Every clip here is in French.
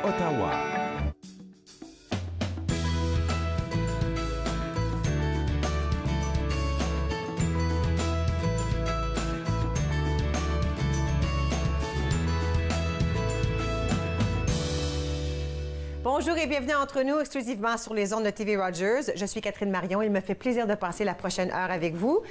Ottawa. Bonjour et bienvenue entre nous exclusivement sur les ondes de TV Rogers. Je suis Catherine Marion. Il me fait plaisir de passer la prochaine heure avec vous.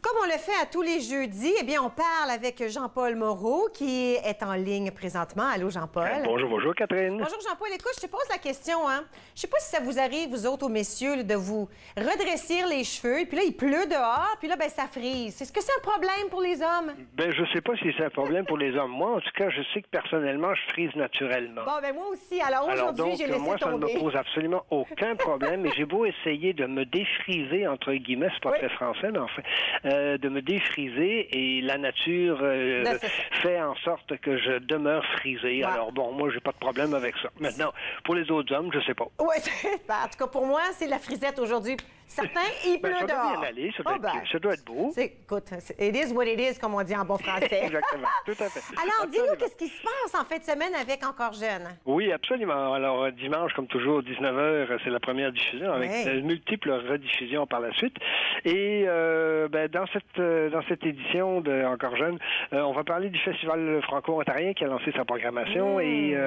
Comme on le fait à tous les jeudis, eh bien, on parle avec Jean-Paul Moreau, qui est en ligne présentement. Allô, Jean-Paul. Bonjour, Catherine. Bonjour, Jean-Paul. Écoute, je te pose la question, hein. Je sais pas si ça vous arrive, vous autres, aux messieurs, de vous redressir les cheveux, puis là, il pleut dehors, puis là, ben, ça frise. Est-ce que c'est un problème pour les hommes? Ben, je sais pas si c'est un problème pour les hommes. Moi, en tout cas, je sais que personnellement, je frise naturellement. Bon, ben, moi aussi. Alors, aujourd'hui, j'ai laissé moi, ça ne tomber. me pose absolument aucun problème, et j'ai beau essayer de me défriser, entre guillemets, c'est pas très français, mais enfin, de me défriser, et la nature fait en sorte que je demeure frisé. Ouais. Alors bon, moi, j'ai pas de problème avec ça. Maintenant, pour les autres hommes, je sais pas. Oui, en tout cas, pour moi, c'est la frisette aujourd'hui. Certains, il pleut ça dehors. Doit bien aller, ça doit être beau. Écoute, it is what it is, comme on dit en bon français. Exactement, tout à fait. Alors, dis-nous, qu'est-ce qui se passe en fin de semaine avec Encore Jeune? Oui, absolument. Alors, dimanche, comme toujours, 19h, c'est la première diffusion, avec de multiples rediffusions par la suite. Et dans cette édition de Encore Jeune, on va parler du Festival franco-ontarien qui a lancé sa programmation et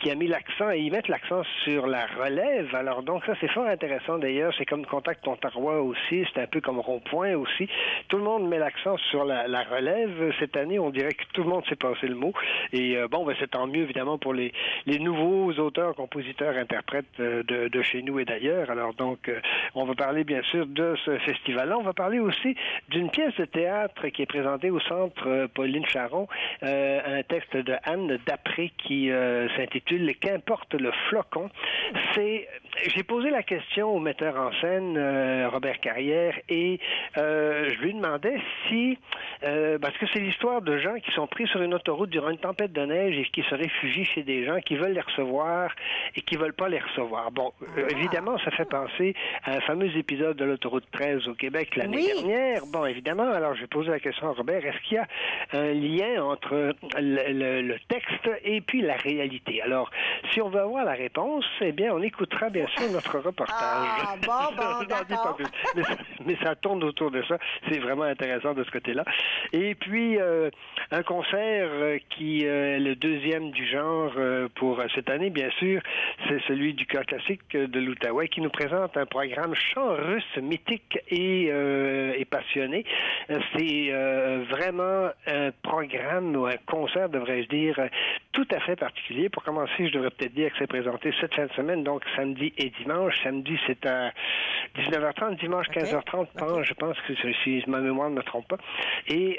qui a mis l'accent, et ils mettent l'accent sur la relève. Alors, donc, ça, c'est fort intéressant d'ailleurs. C'est comme Contact Ontario aussi, c'est un peu comme Rond-Point aussi. Tout le monde met l'accent sur la relève. Cette année, on dirait que tout le monde s'est passé le mot. Et c'est tant mieux, évidemment, pour les nouveaux auteurs, compositeurs, interprètes de chez nous et d'ailleurs. Alors donc, on va parler bien sûr de ce festival-là. On va parler aussi d'une pièce de théâtre qui est présentée au Centre Pauline Charon, un texte de Anne Dapré qui s'intitule « Qu'importe le flocon ». J'ai posé la question au metteur en scène, Robert Carrière, et je lui demandais si, parce que c'est l'histoire de gens qui sont pris sur une autoroute durant une tempête de neige et qui se réfugient chez des gens qui veulent les recevoir et qui veulent pas les recevoir. Bon, évidemment, ça fait penser à un fameux épisode de l'autoroute 13 au Québec l'année dernière. Bon, évidemment, alors j'ai posé la question à Robert, est-ce qu'il y a un lien entre le texte et puis la réalité? Alors, si on veut avoir la réponse, eh bien, on écoutera bien sûr notre reportage. Ah, bon, d'accord. Mais ça tourne autour de ça. C'est vraiment intéressant de ce côté-là. Et puis, un concert qui est le deuxième du genre pour cette année, bien sûr, c'est celui du chœur classique de l'Outaouais qui nous présente un programme chant russe mythique et passionné. C'est vraiment un programme ou un concert, devrais-je dire, tout à fait particulier. Pour commencer, je devrais peut-être dire que c'est présenté cette fin de semaine, donc samedi et dimanche. Samedi, c'est à 19h30, dimanche 15h30, je pense que si ma mémoire ne me trompe pas. Et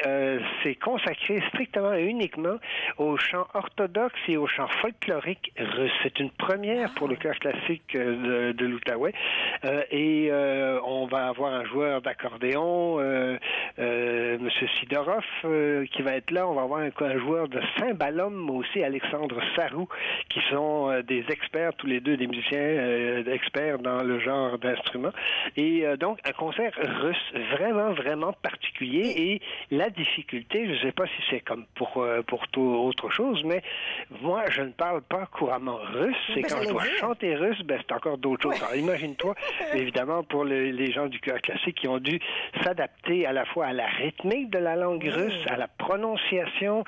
c'est consacré strictement et uniquement au chant orthodoxe et au chant folklorique russe. C'est une première pour le chœur classique de l'Outaouais. On va avoir un joueur d'accordéon, M. Sidorov, qui va être là. On va avoir un joueur de cymbalum aussi, Alexandre Sarou, qui sont des experts, tous les deux des musiciens experts dans le genre d'instruments. Et donc, un concert russe vraiment, vraiment particulier. Et la difficulté, je ne sais pas si c'est comme pour tout autre chose, mais moi, je ne parle pas couramment russe. Et quand je dois chanter russe, c'est encore d'autres choses. Alors, imagine-toi, évidemment, pour les gens du chœur classique qui ont dû s'adapter à la fois à la rythmique de la langue russe, à la prononciation,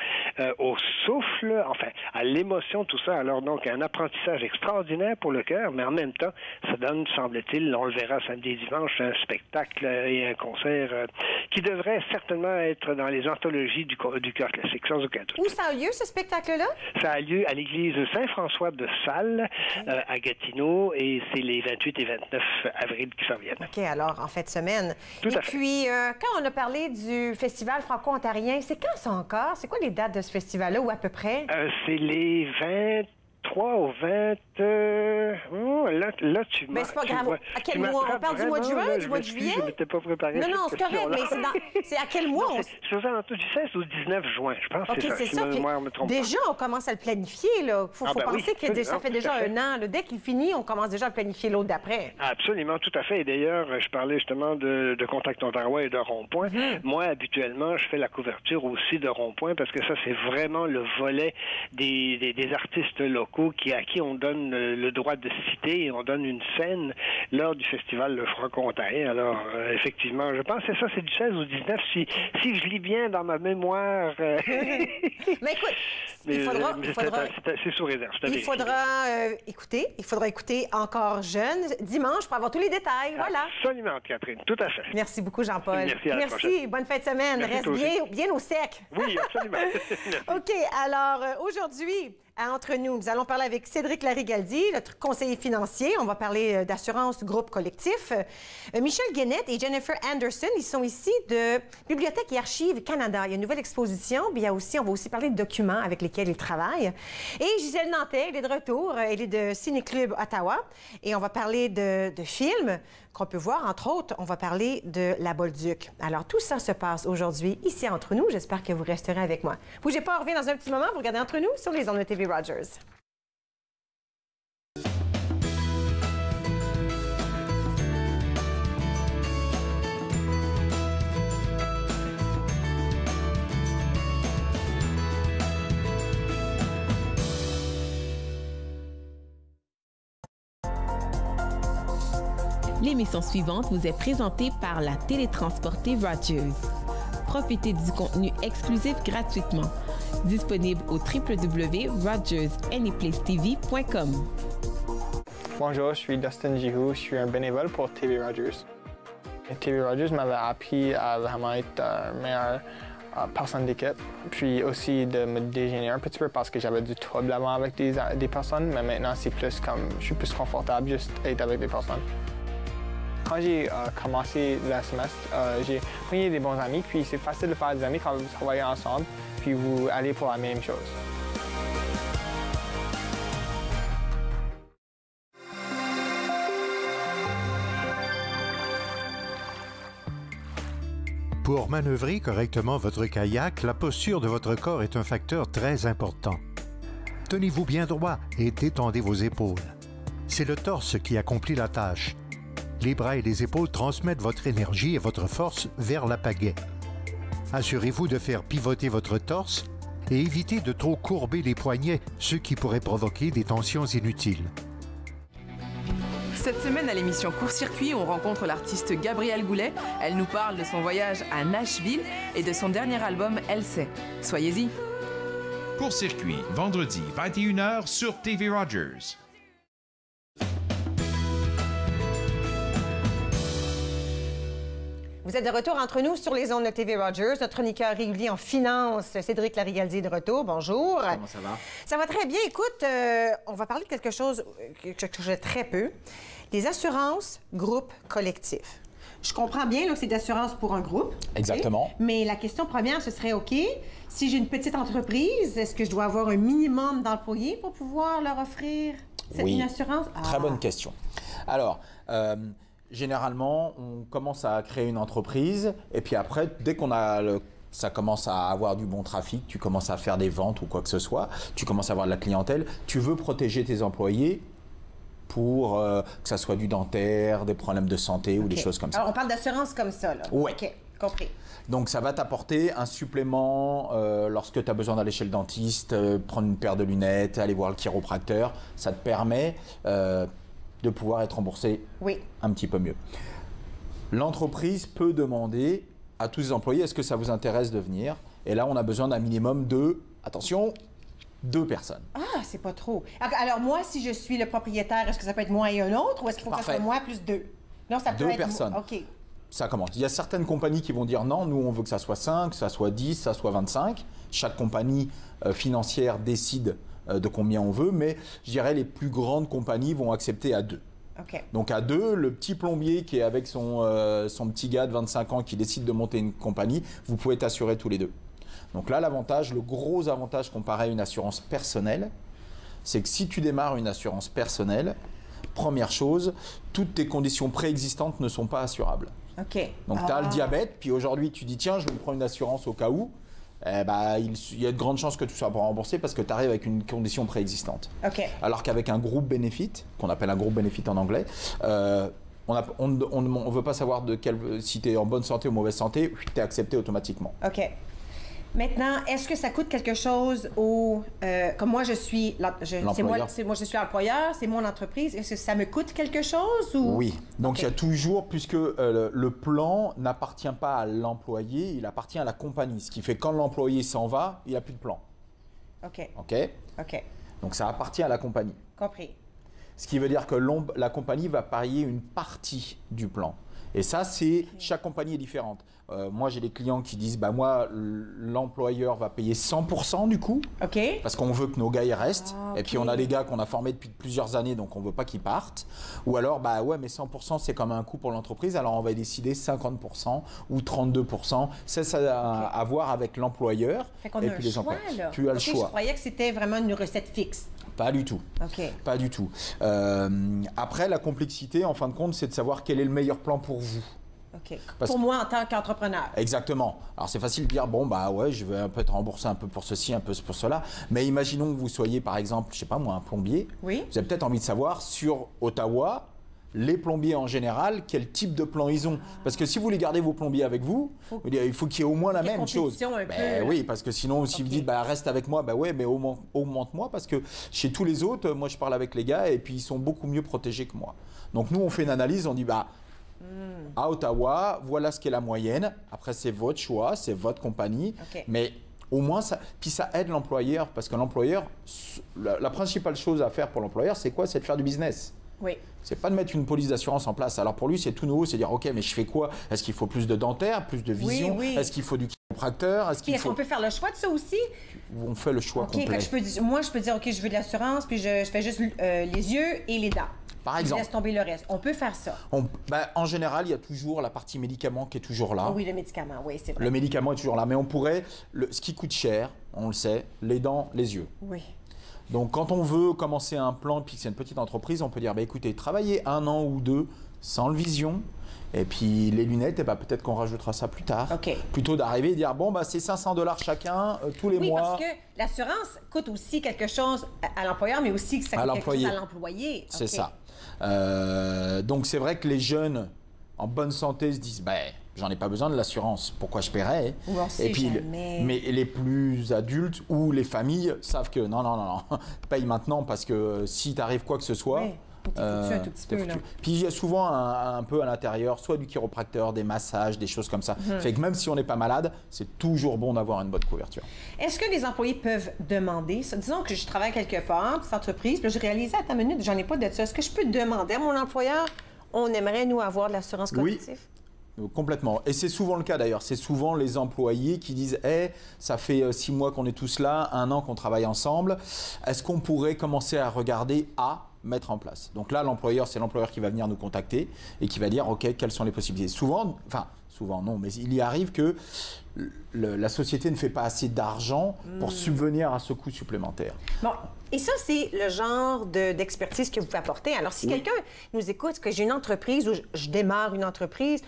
au souffle, enfin, à l'émotion, tout ça. Alors, donc, un apprentissage extraordinaire pour le chœur, mais en même temps, ça donne, semble-t-il, on le verra samedi et dimanche, un spectacle et un concert qui devrait certainement être dans les anthologies du chœur classique, sans aucun doute. Où ça a lieu, ce spectacle-là? Ça a lieu à l'église Saint-François de Salles, à Gatineau, et c'est les 28 et 29 avril qui s'en viennent. OK, alors, en fin de semaine. Tout à fait. Et puis, quand on a parlé du Festival franco-ontarien, c'est quand ça encore? C'est quoi les dates de ce festival-là, ou à peu près? C'est les 23 au 20... là, tu m'as... Mais c'est pas grave. À quel mois? On parle du mois de juin, du mois de juillet? Je m'étais pas préparé. Non, c'est correct, mais c'est à quel mois? C'est aux alentours du 16 au 19 juin, je pense. OK, c'est ça. Déjà, on commence à le planifier, là. Faut penser que ça fait déjà un an. Là. Dès qu'il finit, on commence déjà à planifier l'autre d'après. Absolument, tout à fait. Et d'ailleurs, je parlais justement de Contact Ontario et de Rond-Point. Moi, habituellement, je fais la couverture aussi de Rond-Point parce que ça, c'est vraiment le volet des artistes locaux. locaux à qui on donne le droit de citer et on donne une scène lors du festival Le Franc-Comté. Alors, effectivement, je pense que c'est du 16 au 19, si je lis bien dans ma mémoire. Mais écoute, c'est sous réserve. Il faudra écouter Encore jeune dimanche pour avoir tous les détails. Voilà. Absolument, Catherine, tout à fait. Merci beaucoup, Jean-Paul. Merci, bonne fin de semaine. Merci Reste bien au sec. Oui, absolument. OK, alors aujourd'hui, entre nous allons parler avec Cédric Larigaldi, notre conseiller financier. On va parler d'assurance groupe collectif. Michel Guénette et Jennifer Anderson, ils sont ici de Bibliothèque et Archives Canada. Il y a une nouvelle exposition, puis on va aussi parler de documents avec lesquels ils travaillent. Et Gisèle Nantais, elle est de retour. Elle est de Ciné-Club Ottawa. Et on va parler de films qu'on peut voir. Entre autres, on va parler de La Bolduc. Alors, tout ça se passe aujourd'hui ici entre nous. J'espère que vous resterez avec moi. Bougez pas, on revient dans un petit moment. Vous regardez Entre nous sur les ondes de TV Rogers. L'émission suivante vous est présentée par la télétransportée Rogers. Profitez du contenu exclusif gratuitement. Disponible au www.rogersanyplacetv.com. Bonjour, je suis Dustin Jihu, je suis un bénévole pour TV Rogers. TV Rogers m'avait appris à vraiment être meilleure personne d'équipe, puis aussi de me déjeuner un petit peu parce que j'avais du trouble avant avec des personnes, mais maintenant c'est plus comme, je suis plus confortable juste être avec des personnes. Quand j'ai commencé le semestre, j'ai pris des bons amis, puis c'est facile de faire des amis quand vous travaillez ensemble, puis vous allez pour la même chose. Pour manœuvrer correctement votre kayak, la posture de votre corps est un facteur très important. Tenez-vous bien droit et détendez vos épaules. C'est le torse qui accomplit la tâche. Les bras et les épaules transmettent votre énergie et votre force vers la pagaie. Assurez-vous de faire pivoter votre torse et évitez de trop courber les poignets, ce qui pourrait provoquer des tensions inutiles. Cette semaine, à l'émission Court-Circuit, on rencontre l'artiste Gabrielle Goulet. Elle nous parle de son voyage à Nashville et de son dernier album, Elle sait. Soyez-y. Court-Circuit, vendredi, 21h sur TV Rogers. Vous êtes de retour entre nous sur les ondes de TV Rogers. Notre chroniqueur régulier en finance, Cédric Larigaldi, est de retour. Bonjour. Comment ça va? Ça va très bien. Écoute, on va parler de quelque chose que j'ai très peu. Les assurances groupe collectif. Je comprends bien que c'est d'assurance pour un groupe. Exactement. Okay? Mais la question première, ce serait, OK, si j'ai une petite entreprise, est-ce que je dois avoir un minimum d'employés pour pouvoir leur offrir une assurance? Très bonne question. Alors, généralement, on commence à créer une entreprise et puis après, dès qu'on a ça commence à avoir du bon trafic, tu commences à faire des ventes ou quoi que ce soit, tu commences à avoir de la clientèle, tu veux protéger tes employés pour que ça soit du dentaire, des problèmes de santé ou des choses comme ça. Alors, on parle d'assurance comme ça, là? Oui. OK, compris. Donc, ça va t'apporter un supplément lorsque tu as besoin d'aller chez le dentiste, prendre une paire de lunettes, aller voir le chiropracteur. Ça te permet de pouvoir être remboursé un petit peu mieux. L'entreprise peut demander à tous les employés, est-ce que ça vous intéresse de venir? Et là, on a besoin d'un minimum de, attention, 2 personnes. Ah, c'est pas trop. Alors moi, si je suis le propriétaire, est-ce que ça peut être moi et un autre ou est-ce qu'il faut que ça soit moi plus 2? Non, ça peut 2 être... personnes. OK. Ça commence. Il y a certaines compagnies qui vont dire non, nous on veut que ça soit 5, que ça soit 10, que ça soit 25. Chaque compagnie financière décide de combien on veut, mais je dirais les plus grandes compagnies vont accepter à 2. Okay. Donc à 2, le petit plombier qui est avec son petit gars de 25 ans qui décide de monter une compagnie, vous pouvez être assurés tous les 2. Donc là, l'avantage, le gros avantage comparé à une assurance personnelle, c'est que si tu démarres une assurance personnelle, première chose, toutes tes conditions préexistantes ne sont pas assurables. OK. Donc tu as le diabète, puis aujourd'hui tu dis tiens, je vais me prendre une assurance au cas où. Il y a de grandes chances que tu sois pas remboursé parce que tu arrives avec une condition préexistante. OK. Alors qu'avec un groupe benefit, qu'on appelle un groupe benefit en anglais, on ne veut pas savoir si tu es en bonne santé ou mauvaise santé, tu es accepté automatiquement. OK. Maintenant, est-ce que ça coûte quelque chose au... comme moi, je suis l'employeur, c'est mon entreprise. Est-ce que ça me coûte quelque chose? Ou... Oui. Donc, il y a toujours, puisque le plan n'appartient pas à l'employé, il appartient à la compagnie. Ce qui fait que quand l'employé s'en va, il n'a plus de plan. OK. Donc, ça appartient à la compagnie. Compris. Ce qui veut dire que la compagnie va payer une partie du plan. Et ça, c'est chaque compagnie est différente. Moi, j'ai des clients qui disent, bah moi, l'employeur va payer 100% du coup, parce qu'on veut que nos gars y restent. Et puis on a des gars qu'on a formés depuis plusieurs années, donc on veut pas qu'ils partent. Ou alors, bah ouais, mais 100% c'est comme un coût pour l'entreprise. Alors on va décider 50% ou 32%. Ça à voir avec l'employeur et puis les employeurs. Tu as le choix. Je croyais que c'était vraiment une recette fixe. Pas du tout. Pas du tout. Après, la complexité, en fin de compte, c'est de savoir quel est le meilleur plan pour vous. Pour moi, en tant qu'entrepreneur. Exactement. Alors, c'est facile de dire, bon, bah ouais, je vais peut-être rembourser un peu pour ceci, un peu pour cela. Mais imaginons que vous soyez, par exemple, je sais pas moi, un plombier. Oui. Vous avez peut-être envie de savoir, sur Ottawa, les plombiers en général, quel type de plan ils ont. Parce que si vous voulez garder vos plombiers avec vous, il faut qu'il y ait au moins la même chose. Oui, parce que sinon, si vous dites, bah, reste avec moi, bah ouais, mais augmente-moi, parce que chez tous les autres, moi, je parle avec les gars et puis ils sont beaucoup mieux protégés que moi. Donc, nous, on fait une analyse, on dit, bah, à Ottawa, voilà ce qu'est la moyenne. Après, c'est votre choix, c'est votre compagnie. Mais au moins, ça aide l'employeur, parce que l'employeur, la principale chose à faire pour l'employeur, c'est quoi? C'est de faire du business. Oui. C'est pas de mettre une police d'assurance en place. Alors pour lui, c'est tout nouveau, c'est dire, OK, mais je fais quoi? Est-ce qu'il faut plus de dentaire, plus de vision? Est-ce qu'il faut du chiropracteur? Est-ce qu'on peut faire le choix de ça aussi? On fait le choix complet. Moi, je peux dire, OK, je veux de l'assurance, puis je fais juste les yeux et les dents. Par exemple. Je laisse tomber le reste. On peut faire ça. En général, il y a toujours la partie médicament qui est toujours là. Oui, le médicament, oui, c'est vrai. Le médicament est toujours là. Mais on pourrait, ce qui coûte cher, on le sait, les dents, les yeux. Oui. Donc, quand on veut commencer un plan, puis que c'est une petite entreprise, on peut dire, bah, écoutez, travaillez 1 an ou 2 sans le vision. Et puis, les lunettes, eh ben, peut-être qu'on rajoutera ça plus tard. Plutôt d'arriver et dire, bon, bah, c'est $500 chacun, tous les mois. Oui, parce que l'assurance coûte aussi quelque chose à l'employeur, mais aussi que ça coûte quelque chose à l'employé. C'est ça. Donc, c'est vrai que les jeunes en bonne santé se disent, ben, j'en ai pas besoin de l'assurance, pourquoi je paierais? Et puis, mais les plus adultes ou les familles savent que non, paye maintenant parce que si t'arrive quoi que ce soit, un tout petit peu, là. Puis il y a souvent un peu à l'intérieur, soit du chiropracteur, des massages, des choses comme ça. Fait que même si on n'est pas malade, c'est toujours bon d'avoir une bonne couverture. Est-ce que les employés peuvent demander ça? Disons que je travaille quelque part, cette entreprise, puis je réalise, attends une minute, j'en ai pas de ça. Est-ce que je peux demander à mon employeur, on aimerait, nous, avoir de l'assurance collective? Oui. Complètement. Et c'est souvent le cas d'ailleurs. C'est souvent les employés qui disent hey, ça fait 6 mois qu'on est tous là, 1 an qu'on travaille ensemble. Est-ce qu'on pourrait commencer à regarder à mettre en place? Donc là, l'employeur, c'est l'employeur qui va venir nous contacter et qui va dire OK, quelles sont les possibilités. Souvent non, mais il y arrive que la société ne fait pas assez d'argent pour subvenir à ce coût supplémentaire. Bon, et ça, c'est le genre d'expertise que vous apportez. Alors, si quelqu'un nous écoute, que j'ai une entreprise ou je démarre une entreprise,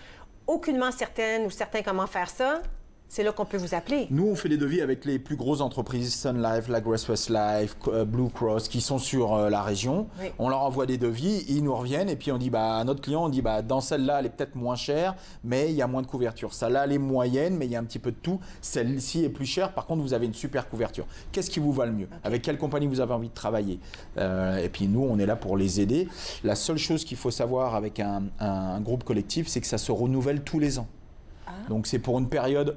aucunement certaine ou certain comment faire ça, c'est là qu'on peut vous appeler. Nous, on fait des devis avec les plus grosses entreprises, Sun Life, La Grace Life, Blue Cross, qui sont sur la région. Oui. On leur envoie des devis, ils nous reviennent et puis on dit à notre client, on dit dans celle-là, elle est peut-être moins chère, mais il y a moins de couverture. Celle-là, elle est moyenne, mais il y a un petit peu de tout. Celle-ci est plus chère, par contre, vous avez une super couverture. Qu'est-ce qui vous va le mieux? Avec quelle compagnie vous avez envie de travailler? Et puis nous, on est là pour les aider. La seule chose qu'il faut savoir avec un groupe collectif, c'est que ça se renouvelle tous les ans. Donc c'est pour une période...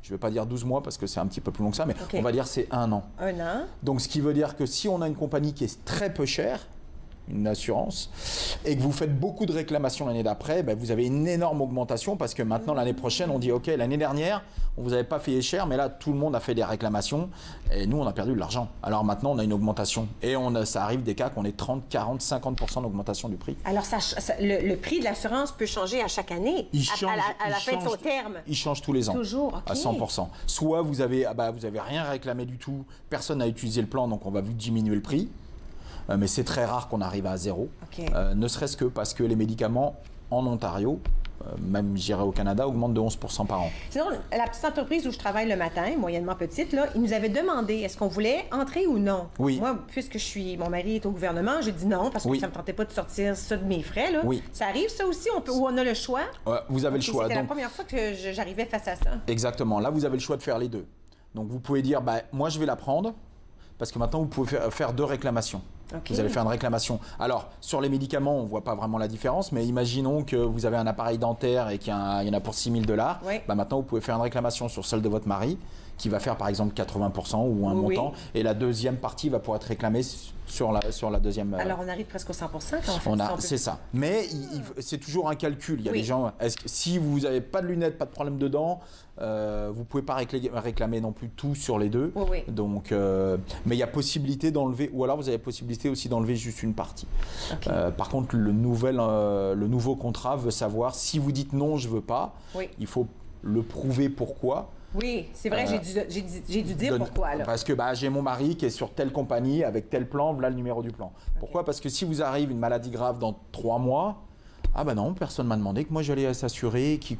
Je ne vais pas dire 12 mois parce que c'est un petit peu plus long que ça, mais on va dire c'est 1 an. 1 an. Donc, ce qui veut dire que si on a une compagnie qui est très peu chère, une assurance, et que vous faites beaucoup de réclamations l'année d'après, vous avez une énorme augmentation parce que maintenant, l'année prochaine, on dit OK, l'année dernière, on ne vous avait pas payé cher, mais là, tout le monde a fait des réclamations et nous, on a perdu de l'argent. Alors maintenant, on a une augmentation et ça arrive des cas qu'on ait 30, 40, 50% d'augmentation du prix. Alors, le prix de l'assurance peut changer à chaque année, à la fin de son terme. Il change tous les ans. Toujours, à 100%. Soit vous avez rien réclamé du tout, personne n'a utilisé le plan, donc on va diminuer le prix. Mais c'est très rare qu'on arrive à 0, ne serait-ce que parce que les médicaments en Ontario, même j'irais au Canada, augmentent de 11% par an. Sinon, la petite entreprise où je travaille le matin, moyennement petite, là, ils nous avaient demandé est-ce qu'on voulait entrer ou non. Oui. Moi, puisque mon mari est au gouvernement, j'ai dit non parce que ça ne me tentait pas de sortir ça de mes frais. Là. Oui. Ça arrive ça aussi, où on a le choix? Vous avez le choix. C'était la première fois que j'arrivais face à ça. Exactement. Là, vous avez le choix de faire les deux. Donc vous pouvez dire, moi je vais la prendre, parce que maintenant vous pouvez faire 2 réclamations. Okay. Vous allez faire une réclamation. Alors, sur les médicaments, on ne voit pas vraiment la différence, mais imaginons que vous avez un appareil dentaire et qu'il y en a pour 6 000 $. Oui. Maintenant, vous pouvez faire une réclamation sur celle de votre mari, qui va faire par exemple 80% ou un montant, et la deuxième partie va pouvoir être réclamée sur la deuxième. Alors, on arrive presque au 100% quand on fait c'est ça. Mais c'est toujours un calcul. Il y a des gens, si vous n'avez pas de lunettes, pas de problème dedans, vous ne pouvez pas réclamer non plus tout sur les 2. Oui. Donc, mais il y a possibilité d'enlever, ou alors vous avez possibilité aussi d'enlever juste une partie. Okay. Par contre, le nouveau contrat veut savoir, si vous dites non, je ne veux pas, il faut le prouver pourquoi. Oui, c'est vrai, j'ai dû dire pourquoi. Là. Parce que j'ai mon mari qui est sur telle compagnie avec tel plan, voilà le numéro du plan. Okay. Pourquoi? Parce que si vous arrive une maladie grave dans 3 mois, non, personne ne m'a demandé que moi j'allais s'assurer, qui.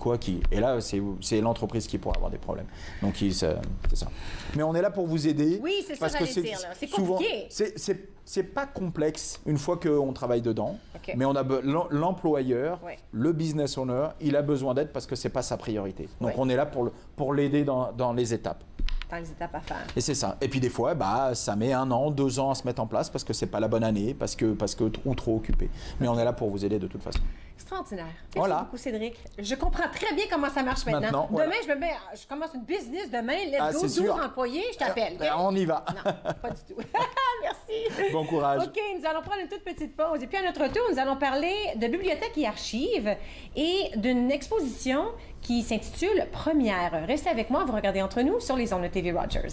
Et là, c'est l'entreprise qui pourrait avoir des problèmes. Donc, c'est ça. Mais on est là pour vous aider. Oui, c'est ça que j'allais dire. C'est compliqué. C'est pas complexe une fois qu'on travaille dedans. Okay. Mais l'employeur, le business owner, il a besoin d'aide parce que c'est pas sa priorité. Donc, on est là pour l'aider dans les étapes. Dans les étapes à faire. Et c'est ça. Et puis des fois, ça met 1 an, 2 ans à se mettre en place parce que c'est pas la bonne année, parce que ou trop occupé. Mais on est là pour vous aider de toute façon. Extraordinaire. Merci beaucoup, Cédric. Je comprends très bien comment ça marche maintenant. Demain, je commence une business demain. Let's go, 12 employés, je t'appelle. On y va. Non, pas du tout. Merci. Bon courage. OK, nous allons prendre une toute petite pause. Et puis à notre tour, nous allons parler de bibliothèque et archives et d'une exposition qui s'intitule Première. Restez avec moi, vous regardez Entre nous sur les ondes de TV Rogers.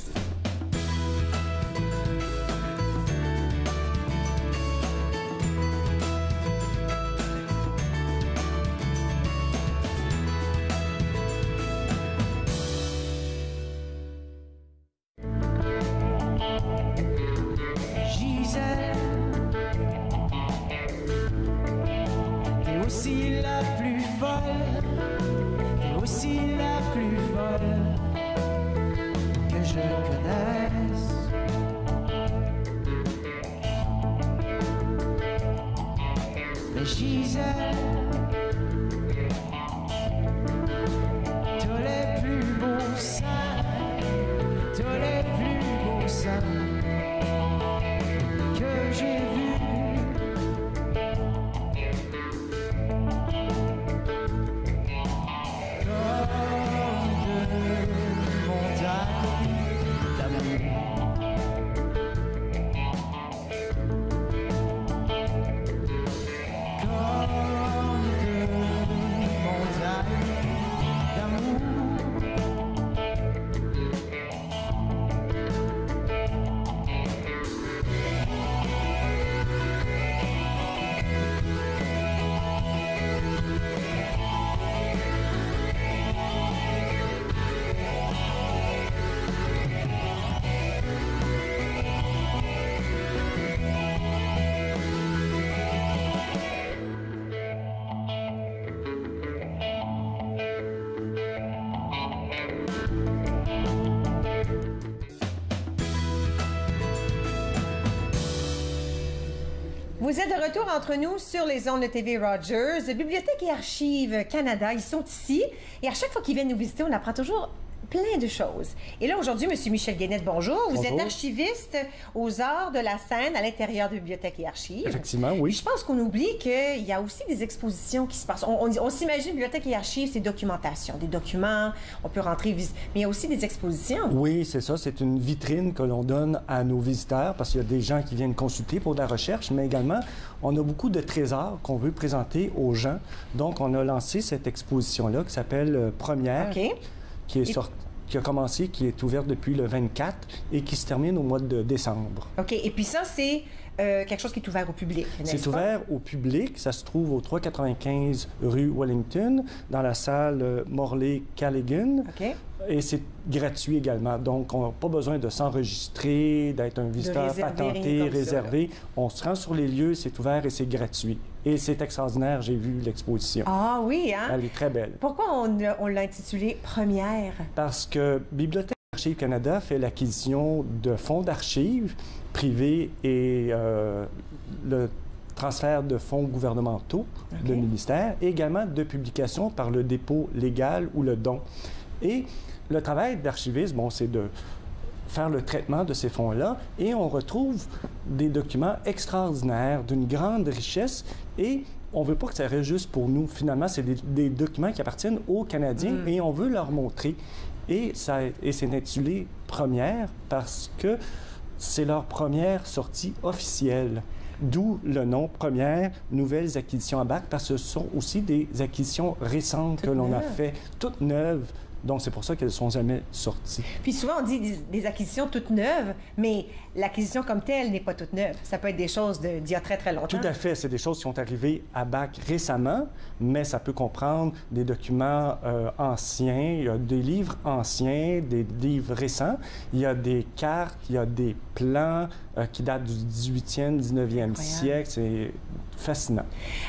Vous êtes de retour entre nous sur les ondes de TV Rogers. Bibliothèque et Archives Canada, ils sont ici. Et à chaque fois qu'ils viennent nous visiter, on apprend toujours plein de choses. Et là, aujourd'hui, M. Michel Guénette, bonjour. Vous êtes archiviste aux arts de la scène à l'intérieur de Bibliothèque et Archives. Effectivement, oui. Je pense qu'on oublie qu'il y a aussi des expositions qui se passent. On s'imagine Bibliothèque et Archives, c'est documentation, des documents, on peut rentrer, mais il y a aussi des expositions. Oui, c'est ça. C'est une vitrine que l'on donne à nos visiteurs parce qu'il y a des gens qui viennent consulter pour de la recherche, mais également, on a beaucoup de trésors qu'on veut présenter aux gens. Donc, on a lancé cette exposition-là qui s'appelle Première. OK. Qui a commencé, qui est ouverte depuis le 24 et qui se termine au mois de décembre. OK. Et puis ça, c'est quelque chose qui est ouvert au public, n'est-ce pas? C'est ouvert au public. Ça se trouve au 395 rue Wellington, dans la salle Morley Callaghan. OK. Et c'est gratuit également. Donc, on n'a pas besoin de s'enregistrer, d'être un visiteur patenté, réservé. On se rend sur les lieux, c'est ouvert et c'est gratuit. Et c'est extraordinaire, j'ai vu l'exposition. Ah oui, hein? Elle est très belle. Pourquoi on l'a intitulée Première? Parce que Bibliothèque et Archives Canada fait l'acquisition de fonds d'archives privés et le transfert de fonds gouvernementaux de ministère, et également de publications par le dépôt légal ou le don. Et le travail d'archiviste, bon, c'est de faire le traitement de ces fonds-là et on retrouve des documents extraordinaires, d'une grande richesse et on ne veut pas que ça reste juste pour nous. Finalement, c'est des documents qui appartiennent aux Canadiens et on veut leur montrer. Et c'est intitulé « Première » parce que c'est leur première sortie officielle. D'où le nom « Première nouvelles acquisitions à BAC » parce que ce sont aussi des acquisitions récentes que l'on a fait, toutes neuves. Donc, c'est pour ça qu'elles ne sont jamais sorties. Puis souvent, on dit des acquisitions toutes neuves, mais l'acquisition comme telle n'est pas toute neuve. Ça peut être des choses d'il y a très, très longtemps. Tout à fait. C'est des choses qui sont arrivées à BAC récemment, mais ça peut comprendre des documents anciens, il y a des livres anciens, des livres récents, il y a des cartes, il y a des plans qui datent du 18e, 19e siècle. C'est fascinant.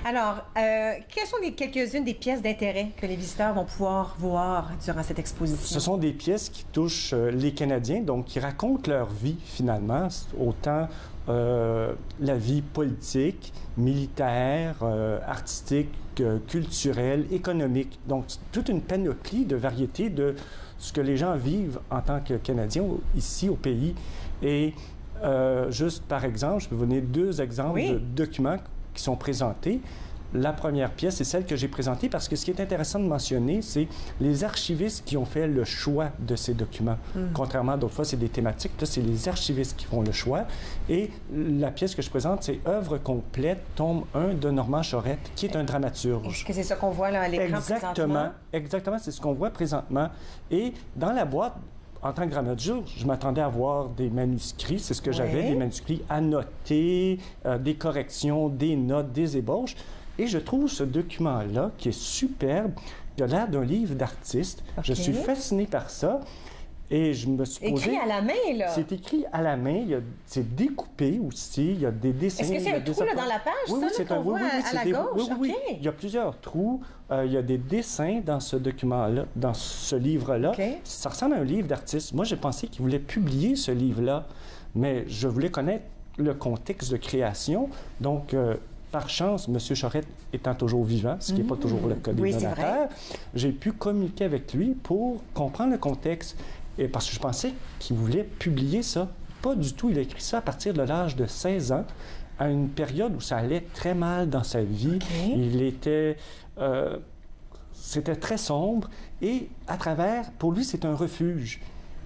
Alors, quelles sont quelques-unes des pièces d'intérêt que les visiteurs vont pouvoir voir durant cette exposition? Ce sont des pièces qui touchent les Canadiens, donc qui racontent leur vie, finalement, autant la vie politique, militaire, artistique, culturelle, économique. Donc, toute une panoplie de variétés de ce que les gens vivent en tant que Canadiens ici au pays. Et juste par exemple, je peux vous donner 2 exemples de documents qui sont présentés. La première pièce, c'est celle que j'ai présentée parce que ce qui est intéressant de mentionner, c'est les archivistes qui ont fait le choix de ces documents. Contrairement à d'autres fois, c'est des thématiques. Là, c'est les archivistes qui font le choix. Et la pièce que je présente, c'est Œuvre complète, tome 1 de Normand Chorette, qui est un dramaturge. Est-ce que c'est ça qu'on voit là à l'écran présentement? Exactement, c'est ce qu'on voit présentement. Et dans la boîte, en tant que dramaturge, je m'attendais à voir des manuscrits, c'est ce que j'avais, des manuscrits annotés, des corrections, des notes, des ébauches. Et je trouve ce document-là, qui est superbe, qui a l'air d'un livre d'artiste. Je suis fasciné par ça. Et je me suis posé... Écrit à la main, là? C'est écrit à la main. C'est découpé aussi. Il y a des dessins. Est-ce que c'est un trou là, dans la page, oui, ça, qu'on voit à la gauche? Oui. Il y a plusieurs trous. Il y a des dessins dans ce document-là, dans ce livre-là. Ça ressemble à un livre d'artiste. Moi, j'ai pensé qu'il voulait publier ce livre-là, mais je voulais connaître le contexte de création. Donc, par chance, M. Chorette étant toujours vivant, ce qui n'est pas toujours le cas des donateurs, j'ai pu communiquer avec lui pour comprendre le contexte. Et parce que je pensais qu'il voulait publier ça. Pas du tout. Il a écrit ça à partir de l'âge de 16 ans, à une période où ça allait très mal dans sa vie. Il était... c'était très sombre. Et à travers, pour lui, c'est un refuge.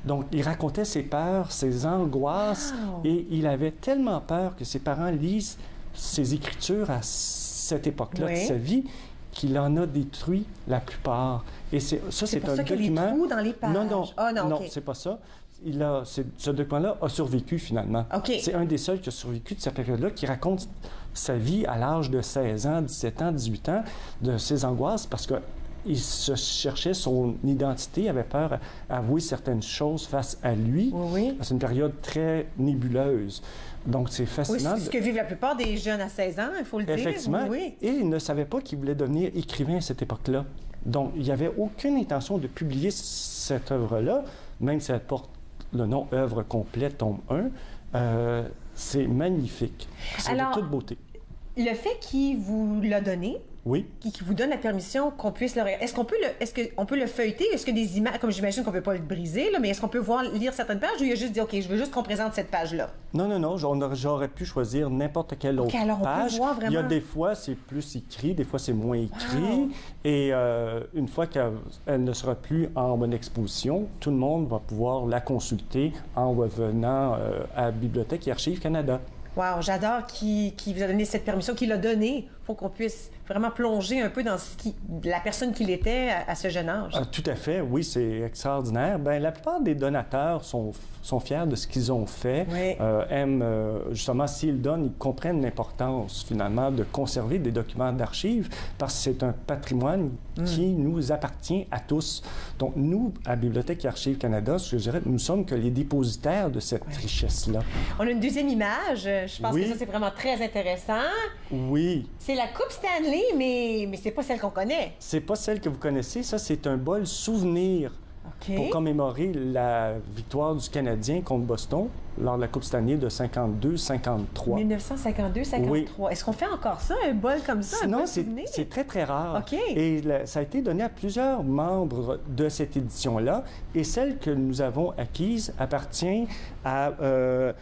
Donc, il racontait ses peurs, ses angoisses. Et il avait tellement peur que ses parents lisent ses écritures à cette époque-là de sa vie qu'il en a détruit la plupart. Et ça, c'est un document... qu'il y a des trous dans les pages. Non, c'est pas ça. Ce document-là a survécu, finalement. C'est un des seuls qui a survécu de cette période-là, qui raconte sa vie à l'âge de 16 ans, 17 ans, 18 ans, de ses angoisses, parce qu'il se cherchait son identité, avait peur d'avouer certaines choses face à lui. C'est une période très nébuleuse. Donc, c'est fascinant. C'est ce que vivent la plupart des jeunes à 16 ans, il faut le dire. Effectivement. Et il ne savait pas qu'il voulait devenir écrivain à cette époque-là. Donc, il n'y avait aucune intention de publier cette œuvre-là, même si elle porte le nom Œuvre complète, tome 1. C'est magnifique. C'est de toute beauté. Le fait qu'il vous l'a donné, qui vous donne la permission qu'on puisse le regarder. Est-ce qu'on peut le feuilleter? Est-ce que des images, comme j'imagine qu'on ne peut pas le briser, là, mais est-ce qu'on peut lire certaines pages ou il a juste dit, OK, je veux juste qu'on présente cette page-là? Non, j'aurais pu choisir n'importe quelle autre page. Il y a des fois, c'est plus écrit, des fois, c'est moins écrit. Et une fois qu'elle ne sera plus en bonne exposition, tout le monde va pouvoir la consulter en revenant à la Bibliothèque et Archives Canada. Wow, j'adore qui vous a donné cette permission, qui l'a donnée pour qu'on puisse vraiment plonger un peu dans la personne qu'il était à ce jeune âge. Tout à fait, oui, c'est extraordinaire. Bien, la plupart des donateurs sont fiers de ce qu'ils ont fait, aiment, justement, s'ils donnent, ils comprennent l'importance, finalement, de conserver des documents d'archives, parce que c'est un patrimoine qui nous appartient à tous. Donc, nous, à Bibliothèque et Archives Canada, ce que je dirais, nous sommes que les dépositaires de cette richesse-là. On a une deuxième image. Je pense que ça, c'est vraiment très intéressant. Oui. C'est la Coupe Stanley, mais c'est pas celle qu'on connaît. C'est pas celle que vous connaissez. Ça, c'est un bol souvenir pour commémorer la victoire du Canadien contre Boston lors de la Coupe cette année de 52-53. 1952-53. Oui. Est-ce qu'on fait encore ça, un bol comme ça? Non, c'est très, très rare. OK. Et ça a été donné à plusieurs membres de cette édition-là. Et celle que nous avons acquise appartient à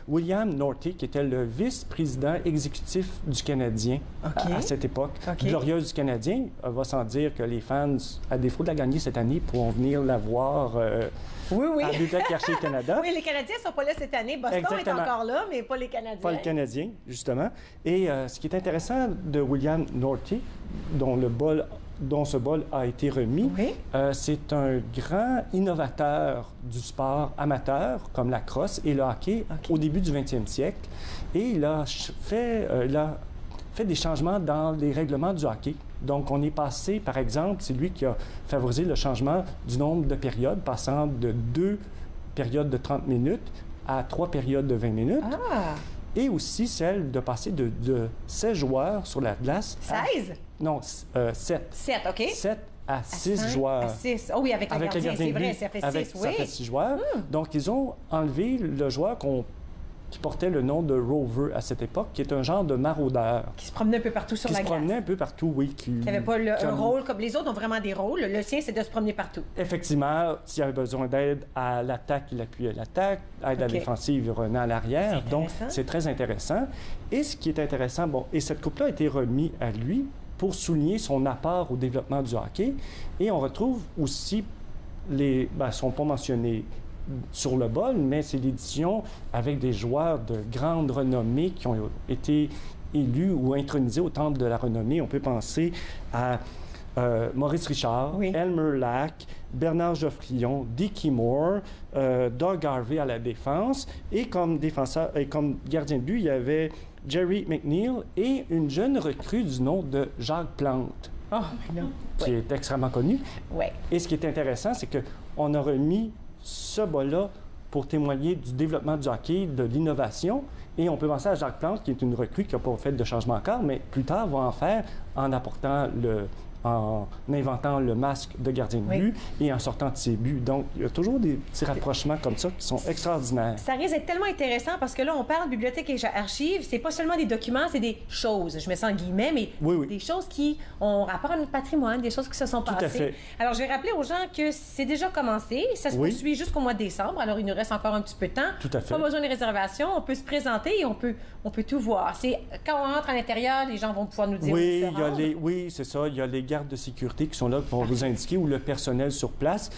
William Northey, qui était le vice-président exécutif du Canadien à cette époque. Glorieuse du Canadien. Va sans dire que les fans, à défaut de la gagner cette année, pourront venir la voir à Bibliothèque Archives Canada. Oui, les Canadiens ne sont pas là cette année. Boston est encore là, mais pas les Canadiens. Pas les Canadiens, justement. Et ce qui est intéressant de William Northey, dont ce bol a été remis, c'est un grand innovateur du sport amateur, comme la crosse et le hockey, au début du 20e siècle. Et il a fait des changements dans les règlements du hockey. Donc, on est passé, par exemple, c'est lui qui a favorisé le changement du nombre de périodes, passant de 2 périodes de 30 minutes à 3 périodes de 20 minutes. Et aussi celle de passer de 16 joueurs sur la glace. 16? Non, 7. 7, OK. 7 à 6 joueurs. À 6. Oh oui, avec le gardien, c'est vrai, ça fait 6, oui. Ça fait 6 joueurs. Donc, ils ont enlevé le joueur qui portait le nom de Rover à cette époque, qui est un genre de maraudeur. Qui se promenait un peu partout sur la glace. Qui se promenait un peu partout, oui. Qui n'avait pas un rôle comme les autres ont vraiment des rôles. Le sien, c'est de se promener partout. Effectivement, s'il y avait besoin d'aide à l'attaque, il appuyait l'attaque. Aide à la défensive, il revenait à l'arrière. Donc, c'est très intéressant. Et ce qui est intéressant, et cette coupe-là a été remise à lui pour souligner son apport au développement du hockey. Et on retrouve aussi ils ne sont pas mentionnés sur le bol, mais c'est l'édition avec des joueurs de grande renommée qui ont été élus ou intronisés au Temple de la renommée. On peut penser à Maurice Richard, Elmer Lack, Bernard Geoffrion, Dickie Moore, Doug Harvey à la défense. Et comme défenseur et comme gardien de but, il y avait Jerry McNeil et une jeune recrue du nom de Jacques Plante, qui est extrêmement connu. Et ce qui est intéressant, c'est qu'on a remis ce bol-là pour témoigner du développement du hockey, de l'innovation. Et on peut penser à Jacques Plante, qui est une recrue qui n'a pas fait de changement encore, mais plus tard va en faire en inventant le masque de gardien de but et en sortant de ses buts. Donc, il y a toujours des petits rapprochements comme ça qui sont extraordinaires. Ça risque d'être tellement intéressant parce que là, on parle de bibliothèque et archives. C'est pas seulement des documents, c'est des choses. Je mets ça en guillemets, mais des choses qui ont rapport à notre patrimoine, des choses qui se sont passées. Tout à fait. Alors, je vais rappeler aux gens que c'est déjà commencé. Ça se poursuit jusqu'au mois de décembre. Alors, il nous reste encore un petit peu de temps. Tout à fait. Pas besoin de réservation. On peut se présenter et on peut tout voir. Quand on rentre à l'intérieur, les gens vont pouvoir nous dire où se rendre. Oui, c'est ça. Il y a les gardes de sécurité qui sont là pour vous indiquer, ou le personnel sur place.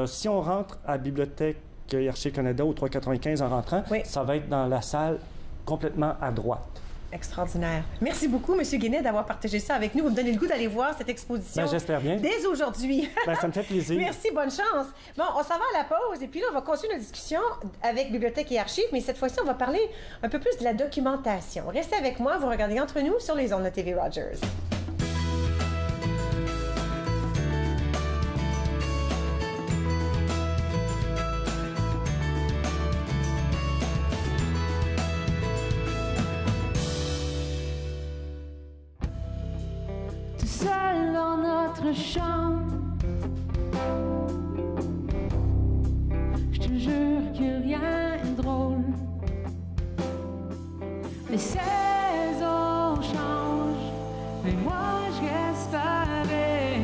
Si on rentre à Bibliothèque et Archives Canada au 395 en rentrant, ça va être dans la salle complètement à droite. Extraordinaire. Merci beaucoup, M. Guénet, d'avoir partagé ça avec nous. Vous me donnez le goût d'aller voir cette exposition. J'espère bien. Dès aujourd'hui. Ça me fait plaisir. Merci, bonne chance. Bon, on s'en va à la pause et puis là, on va continuer notre discussion avec Bibliothèque et Archives, mais cette fois-ci, on va parler un peu plus de la documentation. Restez avec moi, vous regardez Entre nous sur les ondes de TV Rogers. Seul dans notre chambre, je te jure que rien n'est drôle. Les saisons changent, mais moi je reste pareil,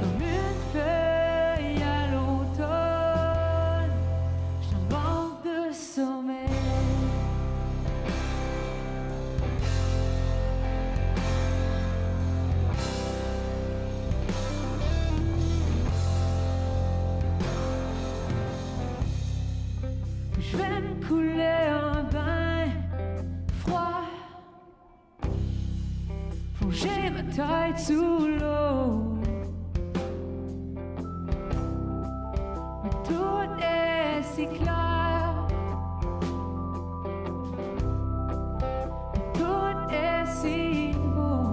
comme une feuille à l'automne. Je te manque de sommeil. Je vais me couler un bain froid, plonger ma tête sous l'eau. Mais tout est si clair, tout est si beau.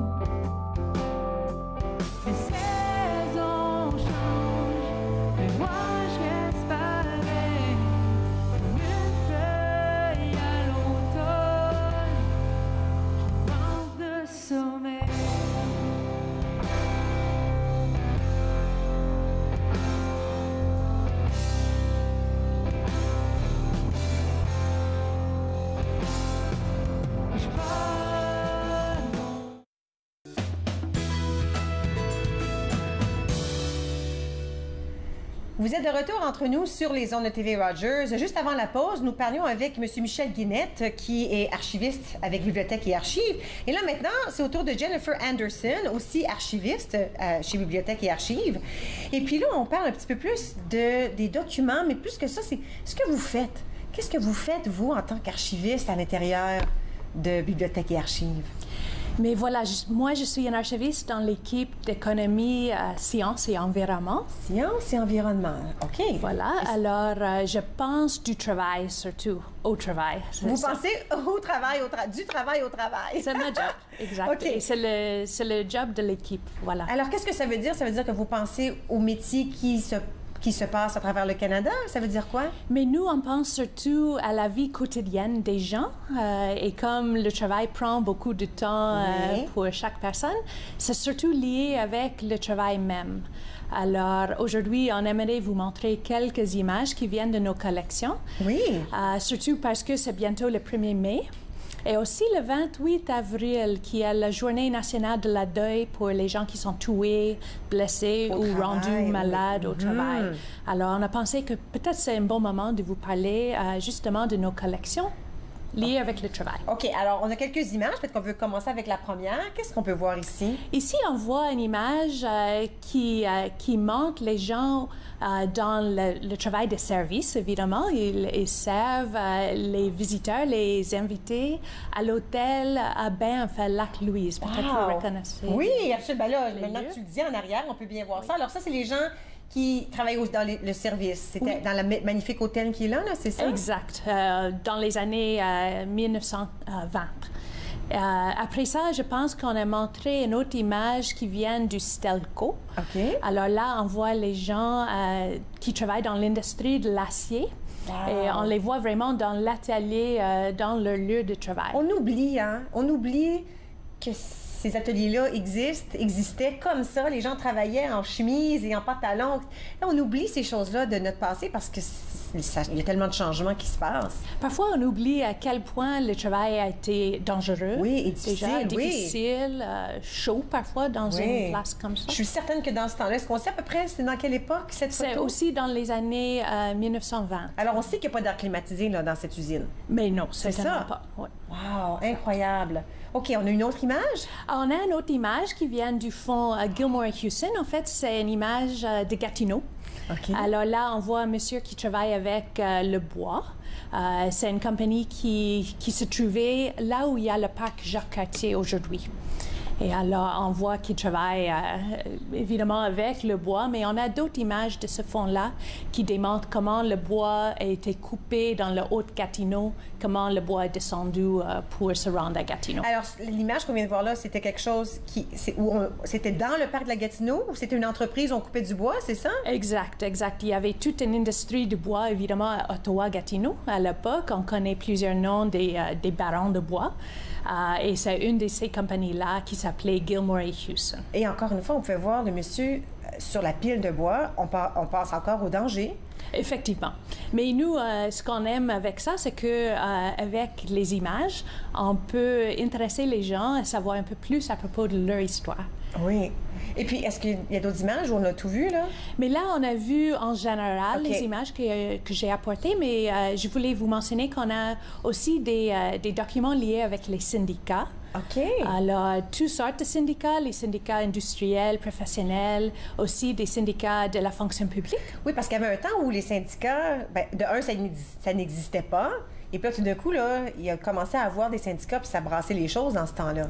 Les saisons changent, mais moi je reste pareil. Vous êtes de retour entre nous sur les ondes de TV Rogers. Juste avant la pause, nous parlions avec M. Michel Guinette, qui est archiviste avec Bibliothèque et Archives. Et là, maintenant, c'est au tour de Jennifer Anderson, aussi archiviste chez Bibliothèque et Archives. Et puis là, on parle un petit peu plus des documents, mais plus que ça, c'est ce que vous faites. Qu'est-ce que vous faites, vous, en tant qu'archiviste à l'intérieur de Bibliothèque et Archives? Mais voilà, moi, je suis un archiviste dans l'équipe d'économie, sciences et environnement. Sciences et environnement, OK. Voilà, alors je pense du travail surtout, au travail. Vous pensez au travail, du travail au travail. C'est ma job, exact. OK. Et c'est le job de l'équipe, voilà. Alors, qu'est-ce que ça veut dire? Ça veut dire que vous pensez au métier qui se passe à travers le Canada? Ça veut dire quoi? Mais nous, on pense surtout à la vie quotidienne des gens. Et comme le travail prend beaucoup de temps pour chaque personne, c'est surtout lié avec le travail même. Alors, aujourd'hui, on aimerait vous montrer quelques images qui viennent de nos collections. Oui. Surtout parce que c'est bientôt le 1er mai. Et aussi le 28 avril, qui est la journée nationale de la deuil pour les gens qui sont tués, blessés ou rendus malades au travail. Alors, on a pensé que peut-être c'est un bon moment de vous parler justement de nos collections liées avec le travail. OK. Alors, on a quelques images. Peut-être qu'on veut commencer avec la première. Qu'est-ce qu'on peut voir ici? Ici, on voit une image qui montre les gens dans le travail de service, évidemment. Ils servent les visiteurs, les invités à l'hôtel à Banff, Lac-Louise. Peut-être que vous reconnaissez. Oui, absolument. Ben là, maintenant que tu le dis en arrière, on peut bien voir ça. Alors ça, c'est les gens qui travaillent dans le service. C'était dans le magnifique hôtel qui est là, c'est ça? Exact. Dans les années 1920. Après ça, je pense qu'on a montré une autre image qui vient du Stelco. OK. Alors là, on voit les gens qui travaillent dans l'industrie de l'acier. Wow. Et on les voit vraiment dans l'atelier, dans leur lieu de travail. On oublie, hein? On oublie que ces ateliers-là existaient comme ça. Les gens travaillaient en chemise et en pantalon. Là, on oublie ces choses-là de notre passé parce que il y a tellement de changements qui se passent. Parfois, on oublie à quel point le travail a été dangereux. Oui, et difficile. Difficile, chaud parfois dans une place comme ça. Je suis certaine que dans ce temps-là, est-ce qu'on sait à peu près c'est dans quelle époque cette photo? C'est aussi dans les années 1920. Alors, on sait qu'il n'y a pas d'air climatisé là, dans cette usine. Mais non, c'est ça. Pas. Ouais. Wow, incroyable. OK, on a une autre image? On a une autre image qui vient du fond Gilmore et Houston. En fait, c'est une image de Gatineau. Okay. Alors là, on voit un monsieur qui travaille avec le bois. C'est une compagnie qui se trouvait là où il y a le parc Jacques-Cartier aujourd'hui. Et alors, on voit qu'il travaille évidemment avec le bois, mais on a d'autres images de ce fond-là qui démontrent comment le bois a été coupé dans le Haut-Gatineau, comment le bois est descendu pour se rendre à Gatineau. Alors, l'image qu'on vient de voir là, c'était quelque chose c'était dans le parc de la Gatineau ou c'était une entreprise, on coupait du bois, c'est ça? Exact, exact. Il y avait toute une industrie du bois, évidemment, à Ottawa-Gatineau. À l'époque, on connaît plusieurs noms des barons de bois. Et c'est une de ces compagnies-là qui s'appelait Gilmore et Houston. Et encore une fois, on pouvait voir le monsieur sur la pile de bois. On passe encore au danger. Effectivement. Mais nous, ce qu'on aime avec ça, c'est que avec les images, on peut intéresser les gens à savoir un peu plus à propos de leur histoire. Oui. Et puis, est-ce qu'il y a d'autres images où on a tout vu, là? Mais là, on a vu en général les images que j'ai apportées, mais je voulais vous mentionner qu'on a aussi des documents liés avec les syndicats. OK. Alors, toutes sortes de syndicats, les syndicats industriels, professionnels, aussi des syndicats de la fonction publique. Oui, parce qu'il y avait un temps où les syndicats, ça n'existait pas. Et puis là, tout d'un coup, là, il a commencé à avoir des syndicats, puis ça brassait les choses dans ce temps-là.